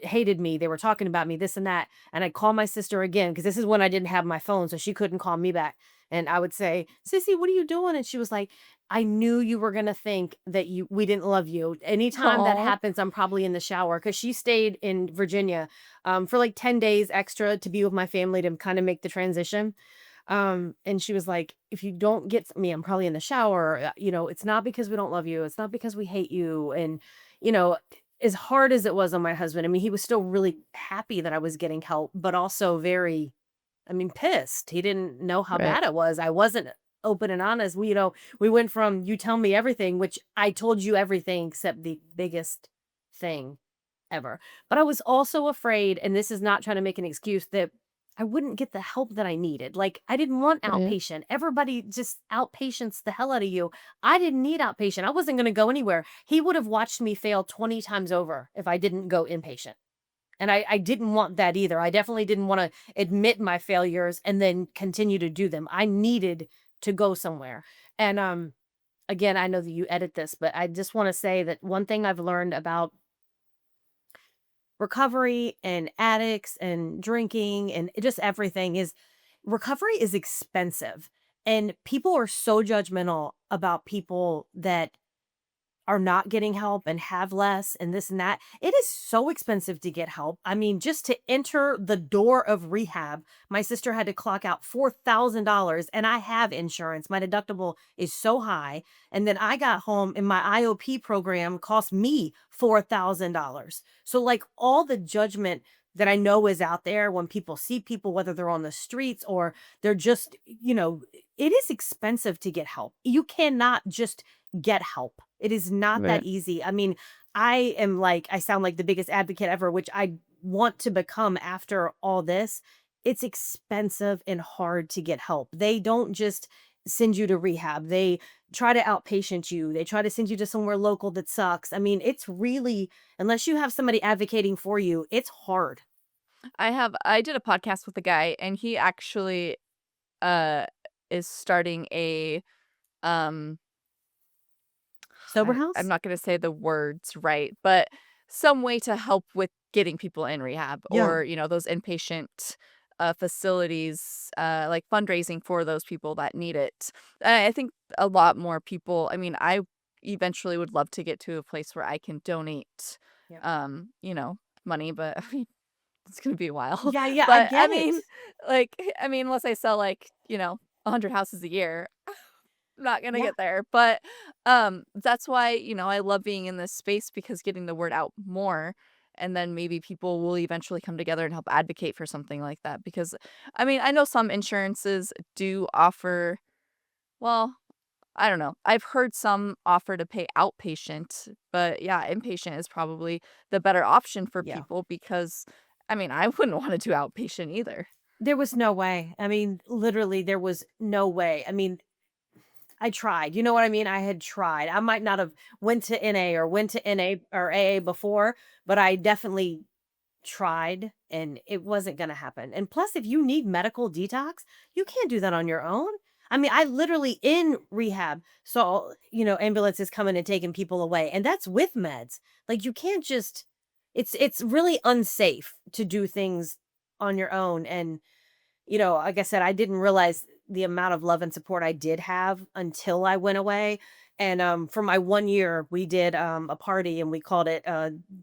[SPEAKER 1] hated me, they were talking about me, this and that, and I'd call my sister again because this is when I didn't have my phone, so she couldn't call me back, and I would say, "Sissy, what are you doing?" And she was like, "I knew you were gonna think that we didn't love you." Anytime that
[SPEAKER 2] Oh,
[SPEAKER 1] happens, I'm probably in the shower because she stayed in Virginia, for, like, 10 days extra to be with my family to kinda make the transition. And she was like, "If you don't get me, I'm probably in the shower. It's not because we don't love you. It's not because we hate you." And, you know, as hard as it was on my husband, I mean, he was still really happy that I was getting help, but also very, I mean, pissed. He didn't know how
[SPEAKER 2] right.
[SPEAKER 1] bad it was. I wasn't open and honest. We went from you tell me everything, which I told you everything except the biggest thing ever. But I was also afraid, and this is not trying to make an excuse, that I wouldn't get the help that I needed. Like, I didn't want
[SPEAKER 2] Right.
[SPEAKER 1] outpatient. Everybody just outpatients the hell out of you. I didn't need outpatient. I wasn't going to go anywhere. He would have watched me fail 20 times over if I didn't go inpatient. And I didn't want that either. I definitely didn't want to admit my failures and then continue to do them. I needed to go somewhere. And again, I know that you edit this, but I just want to say that one thing I've learned about recovery and addicts and drinking and just everything is recovery is expensive, and people are so judgmental about people that are not getting help and have less and this and that. It is so expensive to get help. I mean, just to enter the door of rehab, my sister had to clock out $4,000, and I have insurance. My deductible is so high. And then I got home and my IOP program cost me $4,000. So, like, all the judgment that I know is out there when people see people, whether they're on the streets or they're just, it is expensive to get help. You cannot just get help. It is not that
[SPEAKER 2] Right.
[SPEAKER 1] easy. I mean, I sound like the biggest advocate ever, which I want to become after all this. It's expensive and hard to get help. They don't just send you to rehab. They try to outpatient you. They try to send you to somewhere local that sucks. I mean, it's really, unless you have somebody advocating for you, it's hard.
[SPEAKER 2] I did a podcast with a guy and he actually uh is starting a um
[SPEAKER 1] Sober
[SPEAKER 2] I'm
[SPEAKER 1] house?
[SPEAKER 2] not gonna say the words right, but some way to help with getting people in rehab
[SPEAKER 1] Yeah.
[SPEAKER 2] or, those inpatient, facilities, like fundraising for those people that need it. I think a lot more people I mean, I eventually would love to get to a place where I can donate,
[SPEAKER 1] Yeah.
[SPEAKER 2] money, but I mean, it's gonna be a while.
[SPEAKER 1] Yeah, yeah, I
[SPEAKER 2] But I
[SPEAKER 1] get
[SPEAKER 2] mean,
[SPEAKER 1] it.
[SPEAKER 2] unless I sell, like, 100 houses a year, not gonna
[SPEAKER 1] Yeah.
[SPEAKER 2] get there, but, that's why, I love being in this space because getting the word out more, and then maybe people will eventually come together and help advocate for something like that because, I mean, I know some insurances do offer well, I don't know. I've heard some offer to pay outpatient, but yeah, inpatient is probably the better option for
[SPEAKER 1] Yeah.
[SPEAKER 2] people because, I mean, I wouldn't wanna do outpatient either.
[SPEAKER 1] There was no way. I mean, literally, there was no way. I mean, I tried. You know what I mean? I had tried. I might not have went to NA or went to NA or AA before, but I definitely tried and it wasn't going to happen. And plus, if you need medical detox, you can't do that on your own. I mean, I literally in rehab saw, ambulances coming and taking people away, and that's with meds. Like, you can't just, it's really unsafe to do things on your own. And like I said, I didn't realize the amount of love and support I did have until I went away. And, for my 1 year, we did, a party and we called it,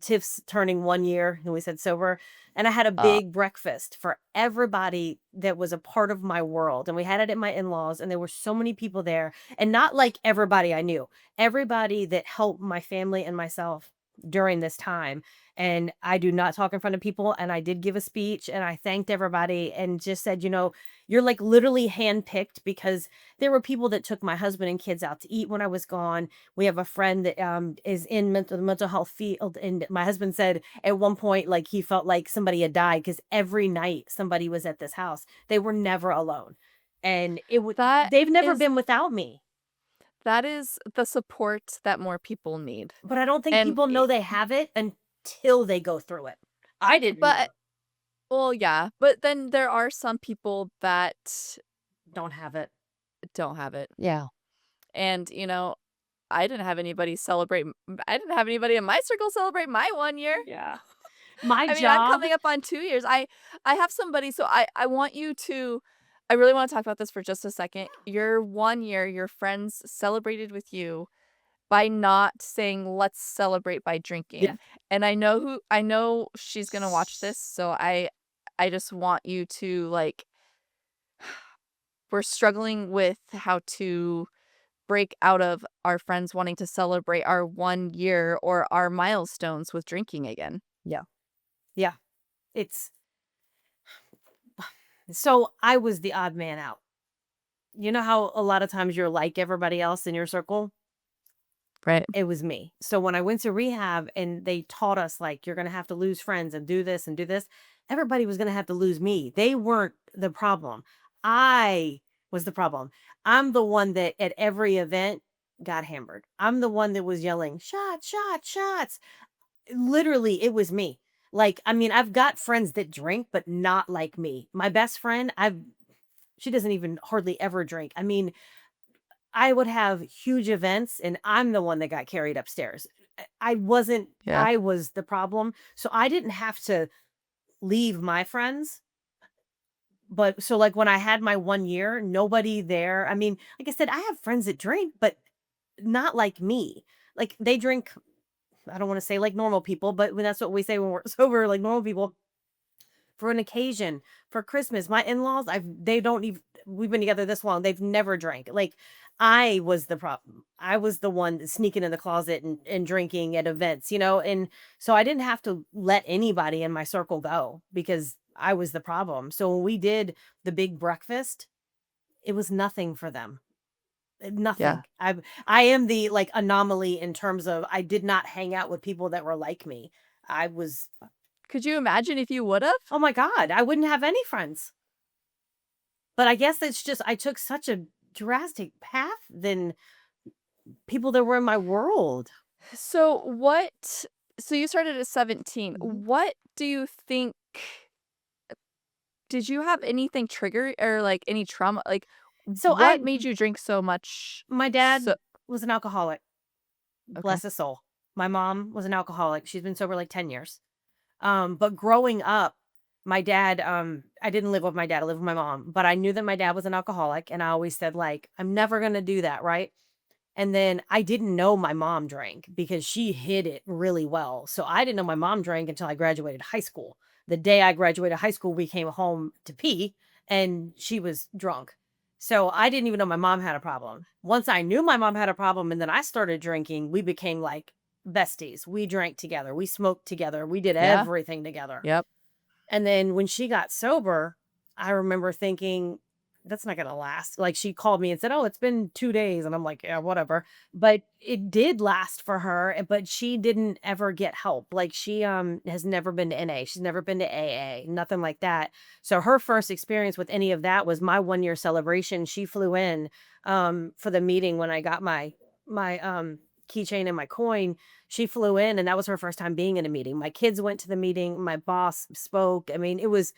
[SPEAKER 1] Tiff's turning 1 year, and we said sober, and I had a
[SPEAKER 2] Uh,
[SPEAKER 1] big breakfast for everybody that was a part of my world, and we had it at my in-laws, and there were so many people there, and not like everybody I knew, everybody that helped my family and myself during this time, and I do not talk in front of people, and I did give a speech, and I thanked everybody and just said, "You're, like, literally handpicked," because there were people that took my husband and kids out to eat when I was gone. We have a friend that is in the mental health field, and my husband said at one point, like he felt like somebody had died because every night somebody was at this house. They were never alone, and it would
[SPEAKER 2] that
[SPEAKER 1] they've never
[SPEAKER 2] is
[SPEAKER 1] been without me.
[SPEAKER 2] that is the support that more people need.
[SPEAKER 1] But I don't think
[SPEAKER 2] And
[SPEAKER 1] people know they have it until they go through it. I didn't
[SPEAKER 2] but
[SPEAKER 1] know.
[SPEAKER 2] well, yeah, but then there are some people that
[SPEAKER 1] Don't have it.
[SPEAKER 2] don't have it.
[SPEAKER 1] Yeah.
[SPEAKER 2] And, I didn't have anybody celebrate I didn't have anybody in my circle celebrate my 1 year.
[SPEAKER 1] Yeah. My
[SPEAKER 2] I mean, I'm
[SPEAKER 1] job.
[SPEAKER 2] coming up on 2 years. I have somebody so I want you to I really wanna talk about this for just a second. Your 1 year, your friends celebrated with you by not saying, "Let's celebrate by
[SPEAKER 1] Yeah.
[SPEAKER 2] drinking." And I know she's gonna watch this, so I just want you to, like we're struggling with how to break out of our friends wanting to celebrate our 1 year or our milestones with drinking again.
[SPEAKER 1] Yeah. Yeah. It's so I was the odd man out. You know how a lot of times you're like everybody else in your circle?
[SPEAKER 2] Right.
[SPEAKER 1] It was me. So when I went to rehab and they taught us, like, you're going to have to lose friends and do this and do this, everybody was going to have to lose me. They weren't the problem. I was the problem. I'm the one that at every event got hammered. I'm the one that was yelling, shots, shots, shots. Literally, it was me. Like, I mean, I've got friends that drink, but not like me. My best friend, she doesn't even hardly ever drink. I mean, I would have huge events and I'm the one that got carried upstairs. I wasn't
[SPEAKER 2] Yeah.
[SPEAKER 1] I was the problem. So I didn't have to leave my friends, but so like when I had my 1 year, nobody there. I mean, like I said, I have friends that drink, but not like me. Like they drink, I don't want to say like normal people, but when that's what we say when we're sober, like normal people for an occasion, for Christmas. My in-laws, they don't even we've been together this long. They've never drank. Like I was the problem. I was the one that's sneaking in the closet and drinking at events, and so I didn't have to let anybody in my circle go because I was the problem. So when we did the big breakfast, it was nothing for them.
[SPEAKER 2] Yeah.
[SPEAKER 1] Nothing. I am the like anomaly in terms of I did not hang out with people that were like me. I was
[SPEAKER 2] Could you imagine if you would've?
[SPEAKER 1] Oh my god, I wouldn't have any friends. But I guess it's just I took such a drastic path than people that were in my world.
[SPEAKER 2] So what so you started at 17.
[SPEAKER 1] Mhm.
[SPEAKER 2] What do you think did you have anything trigger or, like, any trauma? Like,
[SPEAKER 1] So
[SPEAKER 2] what made you drink so much
[SPEAKER 1] my
[SPEAKER 2] so
[SPEAKER 1] dad was an alcoholic,
[SPEAKER 2] okay.
[SPEAKER 1] bless his soul. My mom was an alcoholic. She's been sober like 10 years. But growing up, my dad, I didn't live with my dad, I lived with my mom, but I knew that my dad was an alcoholic and I always said like, I'm never going to do that, right? And then I didn't know my mom drank because she hid it really well. So I didn't know my mom drank until I graduated high school. The day I graduated high school, we came home to pee and she was drunk. So I didn't even know my mom had a problem. Once I knew my mom had a problem and then I started drinking, we became like besties. We drank together, we smoked together, we did
[SPEAKER 2] Yeah.
[SPEAKER 1] everything together.
[SPEAKER 2] Yep.
[SPEAKER 1] And then when she got sober, I remember thinking, that's not gonna last. Like she called me and said, "Oh, it's been 2 days." And I'm like, "Yeah, whatever." But it did last for her, but she didn't ever get help. Like she has never been to NA. She's never been to AA, nothing like that. So her first experience with any of that was my 1 year celebration. She flew in for the meeting when I got my keychain and my coin. She flew in and that was her first time being in a meeting. My kids went to the meeting, my boss spoke. I mean, it was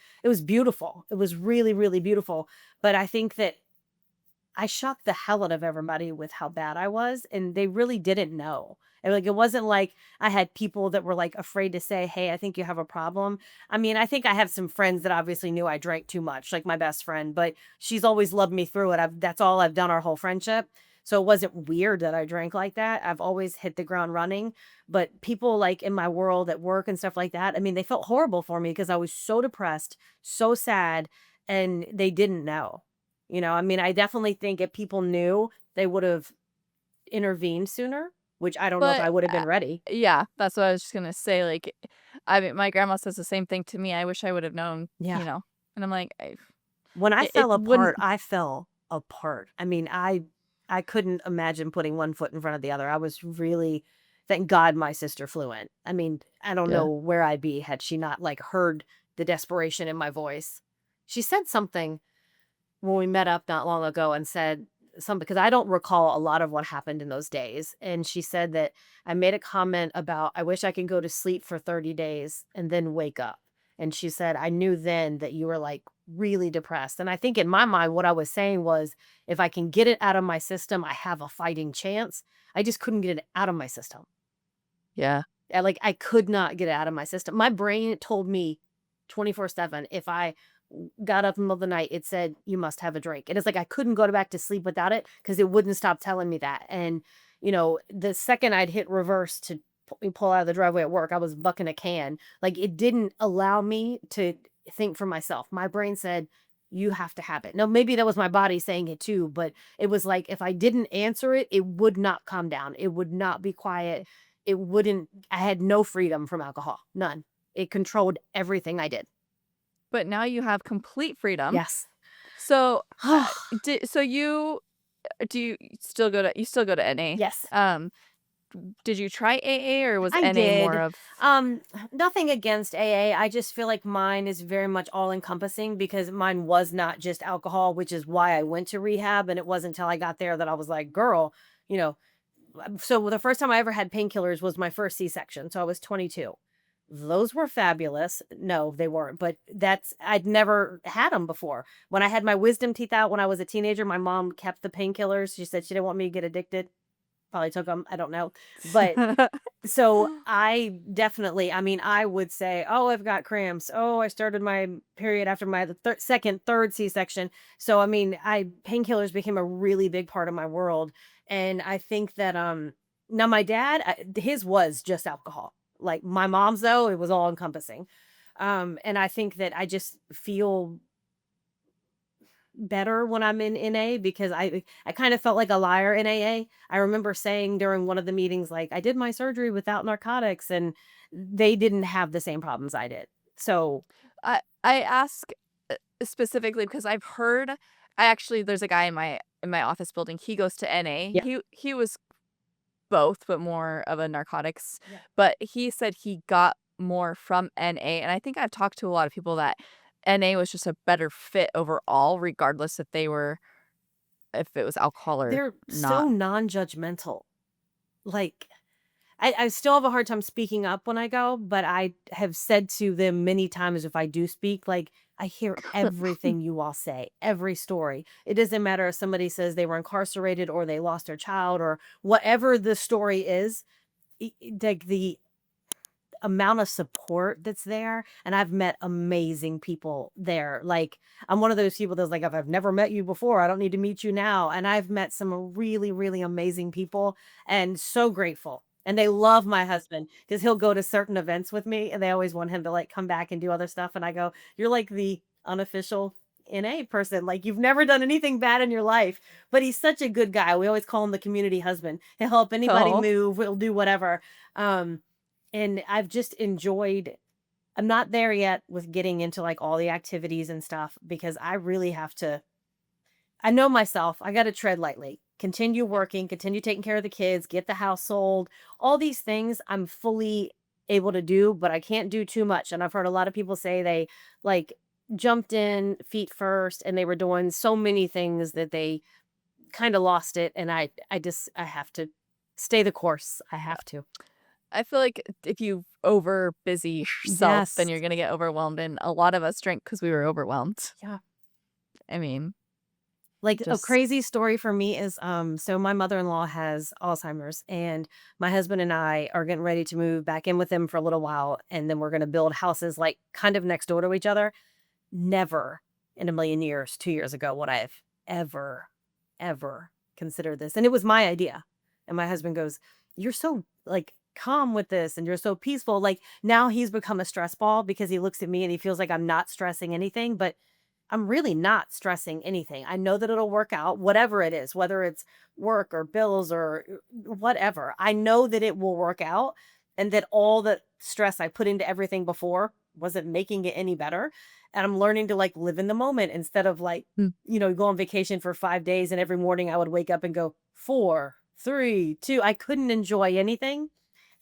[SPEAKER 1] beautiful. It was really, really beautiful. But I think that I shocked the hell out of everybody with how bad I was, and they really didn't know. And, like, it wasn't like I had people that were, like, afraid to say, "Hey, I think you have a problem." I mean, I think I have some friends that obviously knew I drank too much, like my best friend, but she's always loved me through it. That's all I've done our whole friendship. So it wasn't weird that I drank like that. I've always hit the ground running, but people like in my world at work and stuff like that, I mean, they felt horrible for me because I was so depressed, so sad, and they didn't know. I mean, I definitely think if people knew, they would have intervened sooner, which I don't know if
[SPEAKER 2] But,
[SPEAKER 1] I would have been ready.
[SPEAKER 2] yeah, that's what I was just gonna say, like, I mean, my grandma says the same thing to me, "I wish I would have known,"
[SPEAKER 1] Yeah.
[SPEAKER 2] and I'm like, I
[SPEAKER 1] When I
[SPEAKER 2] it
[SPEAKER 1] fell
[SPEAKER 2] wouldn't
[SPEAKER 1] apart, I fell apart. I mean, I couldn't imagine putting one foot in front of the other. I was really thank God my sister flew in. I mean, I don't
[SPEAKER 2] yeah.
[SPEAKER 1] know where I'd be had she not, like, heard the desperation in my voice. She said something when we met up not long ago and said something because I don't recall a lot of what happened in those days, and she said that I made a comment about, "I wish I could go to sleep for 30 days and then wake up." And she said, "I knew then that you were, like, really depressed." And I think in my mind, what I was saying was, if I can get it out of my system, I have a fighting chance. I just couldn't get it out of my system.
[SPEAKER 2] Yeah.
[SPEAKER 1] I could not get it out of my system. My brain told me 24/7, if I got up in the middle of the night, it said, "You must have a drink." And it's like I couldn't go to back to sleep without it because it wouldn't stop telling me that. And, the second I'd hit reverse to pull out of the driveway at work, I was bucking a can. Like, it didn't allow me to think for myself. My brain said, "You have to have it." Now, maybe that was my body saying it too, but it was like if I didn't answer it, it would not calm down. It would not be quiet. It wouldn't I had no freedom from alcohol, none. It controlled everything I did.
[SPEAKER 2] But now you have complete freedom.
[SPEAKER 1] Yes.
[SPEAKER 2] So, so do you still go to NA?
[SPEAKER 1] Yes,
[SPEAKER 2] Did you try AA or was
[SPEAKER 1] I
[SPEAKER 2] NA more
[SPEAKER 1] did.
[SPEAKER 2] of
[SPEAKER 1] Nothing against AA. I just feel like mine is very much all encompassing because mine was not just alcohol, which is why I went to rehab. And it wasn't until I got there that I was like, girl, you know, so the first time I ever had painkillers was my first C-section. So I was 22. Those were fabulous. No, they weren't, but I'd never had them before. When I had my wisdom teeth out when I was a teenager, my mom kept the painkillers. She said she didn't want me to get addicted. Probably took them. I don't know. But so I definitely, I mean, I would say, oh, I've got cramps. Oh, I started my period after my second, third C-section. So, I mean, painkillers became a really big part of my world. And I think that, now my dad, his was just alcohol. Like my mom's though, it was all encompassing. And I think that I just feel better when I'm in NA because I kind of felt like a liar in AA. I remember saying during one of the meetings, like, I did my surgery without narcotics, and they didn't have the same problems I did. So
[SPEAKER 2] I ask, specifically because I've heard I actually there's a guy in my office building, he goes to NA.
[SPEAKER 1] yeah.
[SPEAKER 2] He was both, but more of a narcotics,
[SPEAKER 1] Yeah.
[SPEAKER 2] but he said he got more from NA, and I think I've talked to a lot of people that NA was just a better fit overall, regardless if it was alcohol or
[SPEAKER 1] They're so
[SPEAKER 2] not.
[SPEAKER 1] non-judgmental. Like I still have a hard time speaking up when I go, but I have said to them many times if I do speak, like, I hear everything you all say, every story. It doesn't matter if somebody says they were incarcerated or they lost their child or whatever the story is, like the amount of support that's there. And I've met amazing people there. Like, I'm one of those people that's like, if I've never met you before, I don't need to meet you now. And I've met some really, really amazing people and so grateful. And they love my husband because he'll go to certain events with me and they always want him to like come back and do other stuff. And I go, you're like the unofficial NA person. Like, you've never done anything bad in your life, but he's such a good guy. We always call him the community husband. He'll help anybody
[SPEAKER 2] Oh,
[SPEAKER 1] move. He'll do whatever. Um, and I've just enjoyed I'm not there yet with getting into, like, all the activities and stuff because I really have to I know myself, I gotta tread lightly. Continue working, continue taking care of the kids, get the house sold. All these things I'm fully able to do, but I can't do too much, and I've heard a lot of people say they, like, jumped in feet first, and they were doing so many things that they kinda lost it, and I have to stay the course. I have to.
[SPEAKER 2] I feel like if you over busy yourself, then
[SPEAKER 1] Yes.
[SPEAKER 2] you're gonna get overwhelmed, and a lot of us drink because we were overwhelmed.
[SPEAKER 1] Yeah.
[SPEAKER 2] I mean,
[SPEAKER 1] Like, a
[SPEAKER 2] just
[SPEAKER 1] crazy story for me is, so my mother-in-law has Alzheimer's, and my husband and I are getting ready to move back in with him for a little while, and then we're gonna build houses, like, kind of next door to each other. Never in a million years, 2 years ago, would I have ever, ever consider this. And it was my idea. And my husband goes, you're so like calm with this and you're so peaceful. Like now he's become a stress ball because he looks at me and he feels like I'm not stressing anything, but I'm really not stressing anything. I know that it'll work out, whatever it is, whether it's work or bills or whatever. I know that it will work out and that all the stress I put into everything before wasn't making it any better. And I'm learning to like live in the moment instead of like,
[SPEAKER 2] Mm.
[SPEAKER 1] go on vacation for 5 days and every morning I would wake up and go 4, 3, 2. I couldn't enjoy anything.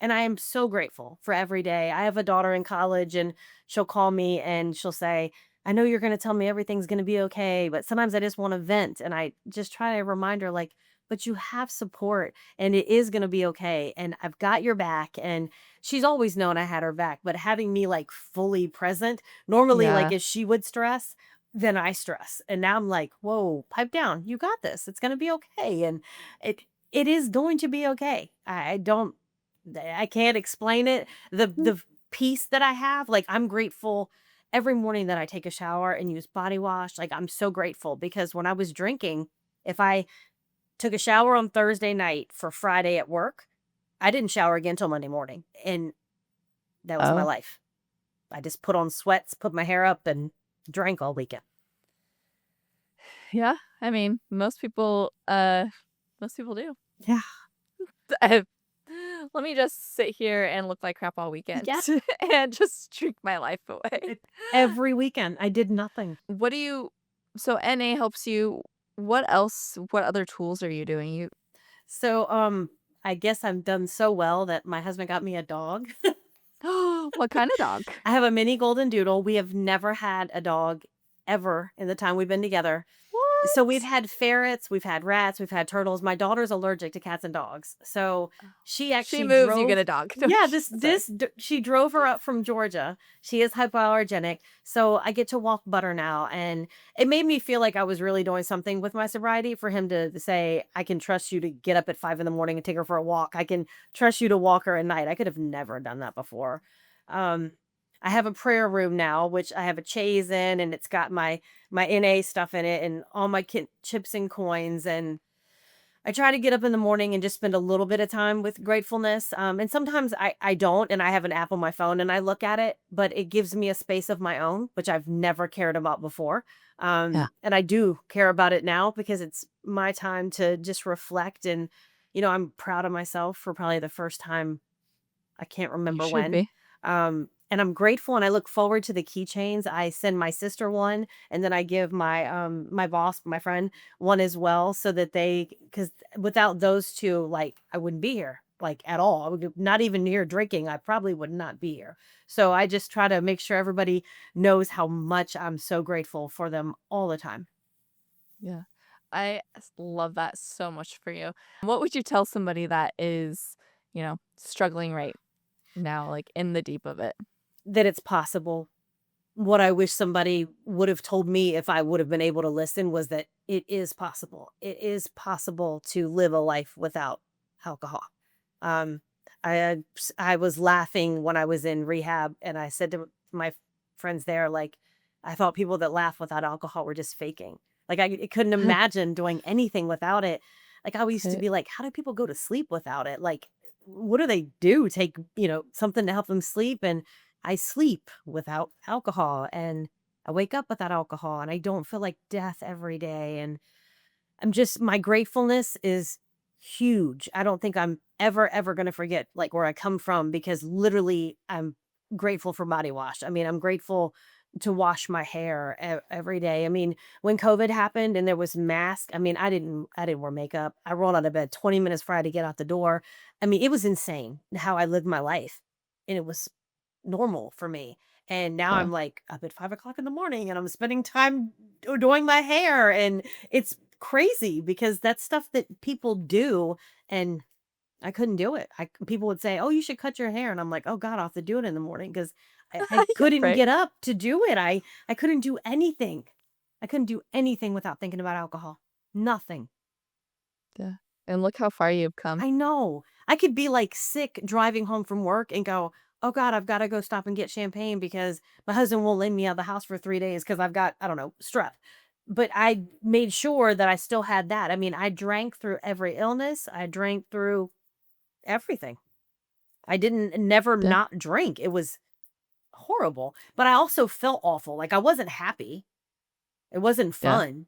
[SPEAKER 1] And I am so grateful for every day. I have a daughter in college and she'll call me and she'll say, I know you're going to tell me everything's going to be okay, but sometimes I just want to vent. And I just try to remind her, like, but you have support and it is going to be okay. And I've got your back. And she's always known I had her back, but having me like fully present, normally, like
[SPEAKER 2] Yeah.
[SPEAKER 1] if she would stress, then I stress. And now I'm like, whoa, pipe down. You got this. It's going to be okay. And it, it is going to be okay. I don't, I can't explain it.
[SPEAKER 2] Mm.
[SPEAKER 1] The peace that I have, like I'm grateful every morning that I take a shower and use body wash. Like I'm so grateful because when I was drinking, if I took a shower on Thursday night for Friday at work, I didn't shower again till Monday morning. And that was my
[SPEAKER 2] Oh,
[SPEAKER 1] life. I just put on sweats, put my hair up and drank all weekend.
[SPEAKER 2] yeah. I mean, most people do.
[SPEAKER 1] Yeah.
[SPEAKER 2] Uh, Let me just sit here and look like crap all weekend
[SPEAKER 1] Yeah.
[SPEAKER 2] and just drink my life away.
[SPEAKER 1] Every weekend I did nothing.
[SPEAKER 2] What do you so NA helps you. What else, what other tools are you doing? You
[SPEAKER 1] So I guess I'm done so well that my husband got me a dog.
[SPEAKER 2] what kind of dog?
[SPEAKER 1] I have a mini golden doodle. We have never had a dog ever in the time we've been together. So we've
[SPEAKER 2] What?
[SPEAKER 1] had ferrets, we've had rats, we've had turtles. My daughter's allergic to cats and dogs. So she
[SPEAKER 2] She
[SPEAKER 1] actually
[SPEAKER 2] moves, you get
[SPEAKER 1] drove.
[SPEAKER 2] a dog. No,
[SPEAKER 1] Yeah,
[SPEAKER 2] sorry.
[SPEAKER 1] she drove her up from Georgia. She is hypoallergenic. So I get to walk Butter now. And it made me feel like I was really doing something with my sobriety for him to say, I can trust you to get up at 5 in the morning and take her for a walk. I can trust you to walk her at night. I could have never done that before. Um, I have a prayer room now, which I have a chaise in, and it's got my NA stuff in it, and all my chips and coins. And I try to get up in the morning and just spend a little bit of time with gratefulness. And sometimes I don't, and I have an app on my phone and I look at it, but it gives me a space of my own, which I've never cared about before.
[SPEAKER 2] Yeah.
[SPEAKER 1] And I do care about it now because it's my time to just reflect. And I'm proud of myself for probably the first time I can't
[SPEAKER 2] You
[SPEAKER 1] remember
[SPEAKER 2] should
[SPEAKER 1] when.
[SPEAKER 2] be.
[SPEAKER 1] And I'm grateful and I look forward to the keychains. I send my sister one and then I give my boss, my friend, one as well so that cuz without those two like I wouldn't be here like at all. I would not even here drinking. I probably would not be here. So I just try to make sure everybody knows how much I'm so grateful for them all the time.
[SPEAKER 2] Yeah. Love that so much for you. What would you tell somebody that is, struggling right now, like in the deep of it?
[SPEAKER 1] That it's possible. What I wish somebody would have told me if I would have been able to listen was that it is possible. It is possible to live a life without alcohol. Um, I was laughing when I was in rehab, and I said to my friends there, like, I thought people that laugh without alcohol were just faking. Like I couldn't imagine doing anything without it. Like I used to
[SPEAKER 2] Uh,
[SPEAKER 1] be like, how do people go to sleep without it? Like, what do they do? Take something to help them sleep, and I sleep without alcohol and I wake up without alcohol and I don't feel like death every day. And my gratefulness is huge. I don't think I'm ever going to forget like where I come from because literally I'm grateful for body wash. I mean, I'm grateful to wash my hair every day. I mean, when COVID happened and there was mask, I mean, I didn't wear makeup. I rolled out of bed 20 minutes prior to get out the door. I mean, it was insane how I lived my life. And it was normal for me. And now
[SPEAKER 2] yeah.
[SPEAKER 1] I'm like up at 5 o'clock in the morning and I'm spending time doing my hair. And it's crazy because that's stuff that people do. And I couldn't do it. People would say, "Oh, you should cut your hair." And I'm like, "Oh God, I'll have to do it in the morning because I
[SPEAKER 2] Yeah,
[SPEAKER 1] couldn't
[SPEAKER 2] right.
[SPEAKER 1] get up to do it. I couldn't do anything. I couldn't do anything without thinking about alcohol. Nothing.
[SPEAKER 2] Yeah. And look how far you've come.
[SPEAKER 1] I know. I could be like sick driving home from work and go, oh God, I've got to go stop and get champagne because my husband won't let me out of the house for 3 days because I've got, I don't know, strep. but I made sure that I still had that. I mean, I drank through every illness. I drank through everything. I didn't never
[SPEAKER 2] Yeah,
[SPEAKER 1] not drink. It was horrible, but I also felt awful. Like I wasn't happy. It wasn't
[SPEAKER 2] yeah.
[SPEAKER 1] fun.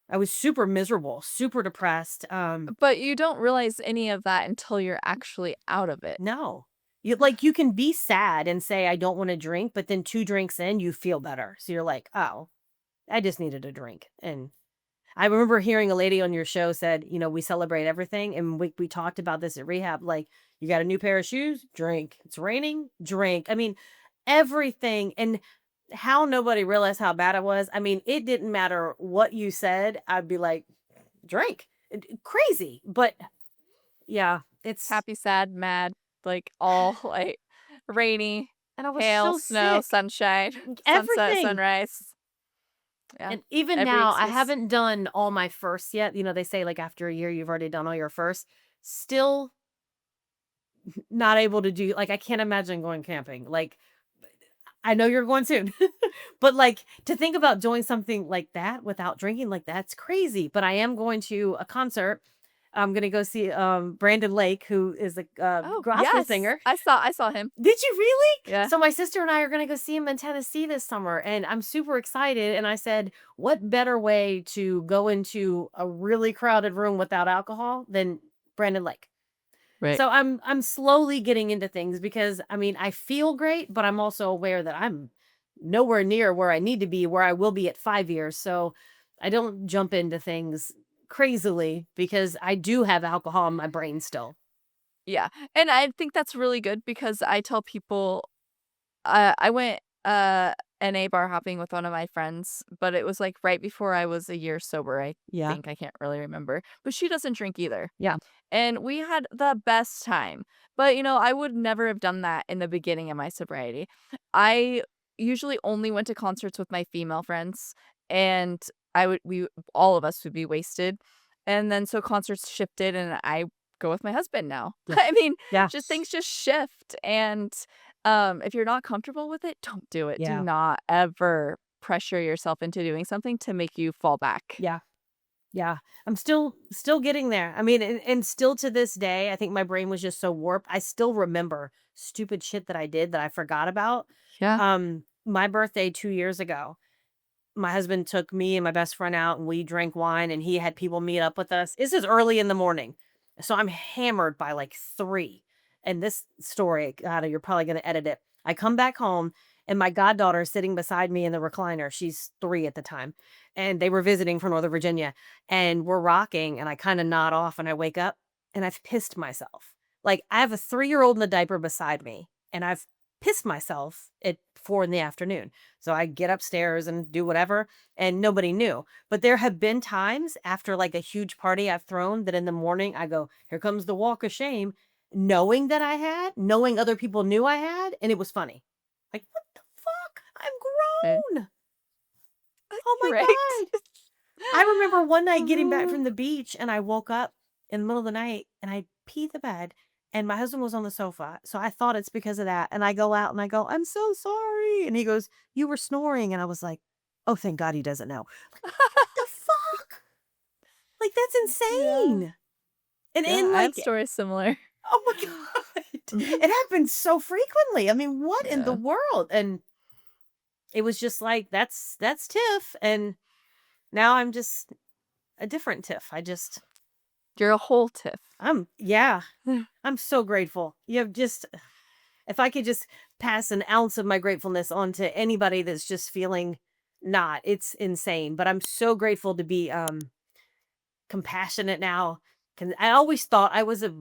[SPEAKER 1] I was super miserable, super depressed.
[SPEAKER 2] But you don't realize any of that until you're actually out of it.
[SPEAKER 1] No. You can be sad and say I don't want to drink, but then 2 drinks in you feel better. So you're like, "Oh, I just needed a drink." And I remember hearing a lady on your show said, we celebrate everything. And we talked about this at rehab. Like, you got a new pair of shoes? Drink. It's raining? Drink. I mean, everything. And how nobody realized how bad it was. I mean, it didn't matter what you said. I'd be like, drink. Crazy. But yeah, it's,
[SPEAKER 2] Happy, sad, mad, like, all, like, rainy,
[SPEAKER 1] and I was
[SPEAKER 2] hail,
[SPEAKER 1] so
[SPEAKER 2] snow,
[SPEAKER 1] sick.
[SPEAKER 2] sunshine, sunset,
[SPEAKER 1] Everything.
[SPEAKER 2] sunrise. Yeah,
[SPEAKER 1] And even
[SPEAKER 2] every
[SPEAKER 1] now, I
[SPEAKER 2] excuse.
[SPEAKER 1] haven't done all my firsts yet. They say like after a year, you've already done all your firsts. Still not able to do like, I can't imagine going camping. Like, I know you're going soon, but, like, to think about doing something like that without drinking, like, that's crazy, but I am going to a concert. I'm gonna go see, Brandon Lake, who is a,
[SPEAKER 2] Oh,
[SPEAKER 1] gospel
[SPEAKER 2] yes!
[SPEAKER 1] singer.
[SPEAKER 2] I saw him.
[SPEAKER 1] Did you really?
[SPEAKER 2] Yeah.
[SPEAKER 1] So my sister and I are gonna go see him in Tennessee this summer, and I'm super excited, and I said, "What better way to go into a really crowded room without alcohol than Brandon Lake?"
[SPEAKER 2] Right.
[SPEAKER 1] So I'm slowly getting into things because I mean, I feel great, but I'm also aware that I'm nowhere near where I need to be, where I will be at 5 years. So I don't jump into things crazily because I do have alcohol in my brain still.
[SPEAKER 2] Yeah, and I think that's really good because I tell people I went, NA bar hopping with one of my friends, but it was, like, right before I was a year sober, I
[SPEAKER 1] Yeah.
[SPEAKER 2] think, I can't really remember, but she doesn't drink either.
[SPEAKER 1] Yeah.
[SPEAKER 2] And we had the best time. But, I would never have done that in the beginning of my sobriety. I usually only went to concerts with my female friends, and we all of us would be wasted. And then so concerts shifted, and I go with my husband now.
[SPEAKER 1] Yeah.
[SPEAKER 2] I mean,
[SPEAKER 1] Yeah.
[SPEAKER 2] just things just shift. And if you're not comfortable with it, don't do it. Do
[SPEAKER 1] Yeah.
[SPEAKER 2] not ever pressure yourself into doing something to make you fall back.
[SPEAKER 1] Yeah. Yeah. I'm still getting there. I mean, and still to this day, I think my brain was just so warped. I still remember stupid shit that I did that I forgot about.
[SPEAKER 2] Yeah.
[SPEAKER 1] My birthday 2 years ago, my husband took me and my best friend out and we drank wine and he had people meet up with us. This is early in the morning. So I'm hammered by like 3. And this story, God, you're probably going to edit it. I come back home and my goddaughter is sitting beside me in the recliner. She's 3 at the time. And they were visiting from Northern Virginia and we're rocking and I kind of nod off and I wake up and I've pissed myself. Like I have a 3-year-old in a diaper beside me and I've pissed myself at 4 in the afternoon. So I get upstairs and do whatever, and nobody knew. But there have been times after like a huge party I've thrown that in the morning I go, here comes the walk of shame, knowing that I had, knowing other people knew I had, and it was funny. Like, what the fuck?
[SPEAKER 2] Right.
[SPEAKER 1] I'm grown. Oh my
[SPEAKER 2] Right.
[SPEAKER 1] God. I remember one night getting back
[SPEAKER 2] Oh.
[SPEAKER 1] from the beach and I woke up in the middle of the night and I peed the bed and my husband was on the sofa. So I thought it's because of that. And I go out and I go, I'm so sorry. And he goes, you were snoring. And I was like, oh, thank God he doesn't know. Like, what the fuck? Like, that's
[SPEAKER 2] Yeah.
[SPEAKER 1] insane. And
[SPEAKER 2] Yeah, I have
[SPEAKER 1] like,
[SPEAKER 2] stories similar.
[SPEAKER 1] oh my God. It happens so frequently. I mean, what in the
[SPEAKER 2] Yeah.
[SPEAKER 1] world? And it was just like, that's Tiff. And now I'm just a different Tiff.
[SPEAKER 2] You're a whole Tiff.
[SPEAKER 1] Yeah, I'm so grateful. You have just if I could just pass an ounce of my gratefulness on to anybody that's just feeling not, it's insane. But I'm so grateful to be compassionate now. Cause I always thought I was a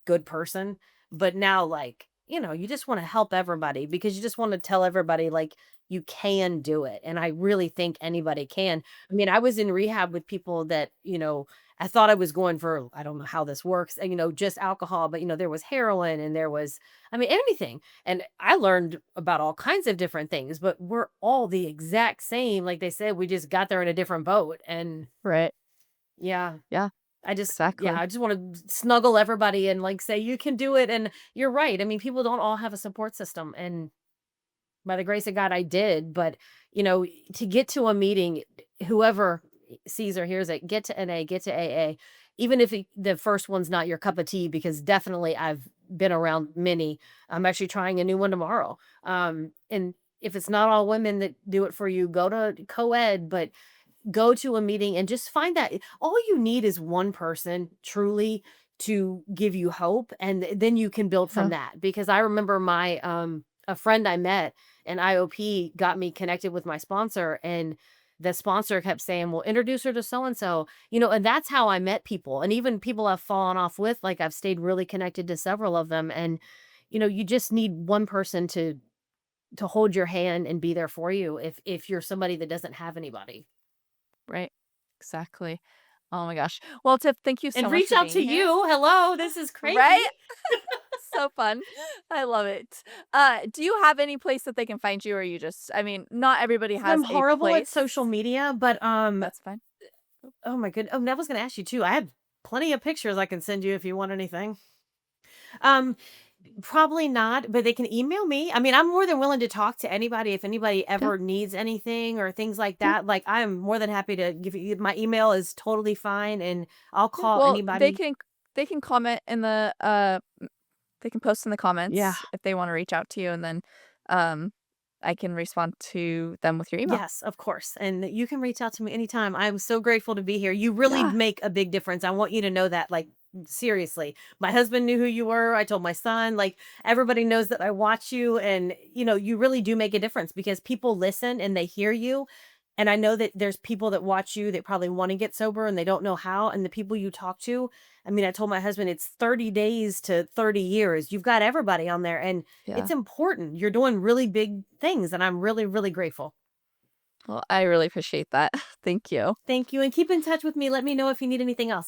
[SPEAKER 1] good person, but now like, you just want to help everybody because you just want to tell everybody like you can do it. And I really think anybody can. I mean, I was in rehab with people that, I thought I was going for, I don't know how this works, just alcohol, but there was heroin and there was, I mean, anything. And I learned about all kinds of different things, but we're all the exact same. Like they said, we just got there in a different boat. And
[SPEAKER 2] Right.
[SPEAKER 1] yeah,
[SPEAKER 2] Yeah,
[SPEAKER 1] yeah,
[SPEAKER 2] exactly.
[SPEAKER 1] I just wanna snuggle everybody and, like, say, "You can do it," and you're right, I mean, people don't all have a support system, and by the grace of God, I did, but, to get to a meeting, whoever sees or hears it, get to NA, get to AA. Even if the first one's not your cup of tea, because definitely I've been around many. I'm actually trying a new one tomorrow. And if it's not all women that do it for you, go to co-ed, but go to a meeting and just find that all you need is one person truly to give you hope, and then you can build from
[SPEAKER 2] Huh.
[SPEAKER 1] that. Because I remember my a friend I met in IOP got me connected with my sponsor, and the sponsor kept saying, "Well, introduce her to so and so." And that's how I met people. And even people I've fallen off with, like I've stayed really connected to several of them. And you just need one person to hold your hand and be there for you if you're somebody that doesn't have anybody.
[SPEAKER 2] Right. Exactly. Oh my gosh. Well, Tiff, thank you so
[SPEAKER 1] And
[SPEAKER 2] much
[SPEAKER 1] reach
[SPEAKER 2] for
[SPEAKER 1] out
[SPEAKER 2] being
[SPEAKER 1] to
[SPEAKER 2] here.
[SPEAKER 1] you. Hello, this is crazy.
[SPEAKER 2] Right? So fun. I love it. Do you have any place that they can find you, or you just I mean, not everybody
[SPEAKER 1] So I'm
[SPEAKER 2] has a
[SPEAKER 1] horrible at social
[SPEAKER 2] place.
[SPEAKER 1] media, but,
[SPEAKER 2] That's fine.
[SPEAKER 1] oh my good oh, and I was gonna ask you too. I have plenty of pictures I can send you if you want anything. Um, Probably not, but they can email me. I mean, I'm more than willing to talk to anybody if anybody
[SPEAKER 2] Yeah.
[SPEAKER 1] ever needs anything or things like
[SPEAKER 2] Yeah.
[SPEAKER 1] that. Like, I'm more than happy to give you my email is totally fine, and I'll
[SPEAKER 2] Yeah.
[SPEAKER 1] call
[SPEAKER 2] Well,
[SPEAKER 1] anybody.
[SPEAKER 2] they can comment in the they can post in the
[SPEAKER 1] Yeah.
[SPEAKER 2] comments if they wanna reach out to you, and then, um, I can respond to them with your email.
[SPEAKER 1] Yes, of course. And you can reach out to me anytime. I'm so grateful to be here. You really
[SPEAKER 2] Yeah.
[SPEAKER 1] make a big difference. I want you to know that, like, seriously. My husband knew who you were. I told my son, like, everybody knows that I watch you. And, you really do make a difference because people listen and they hear you. And I know that there's people that watch you that probably want to get sober and they don't know how. And the people you talk to, I mean, I told my husband it's 30 days to 30 years. You've got everybody on there. And
[SPEAKER 2] Yeah.
[SPEAKER 1] it's important. You're doing really big things. And I'm really, really grateful.
[SPEAKER 2] Well, I really appreciate that. Thank you.
[SPEAKER 1] Thank you, and keep in touch with me. Let me know if you need anything else.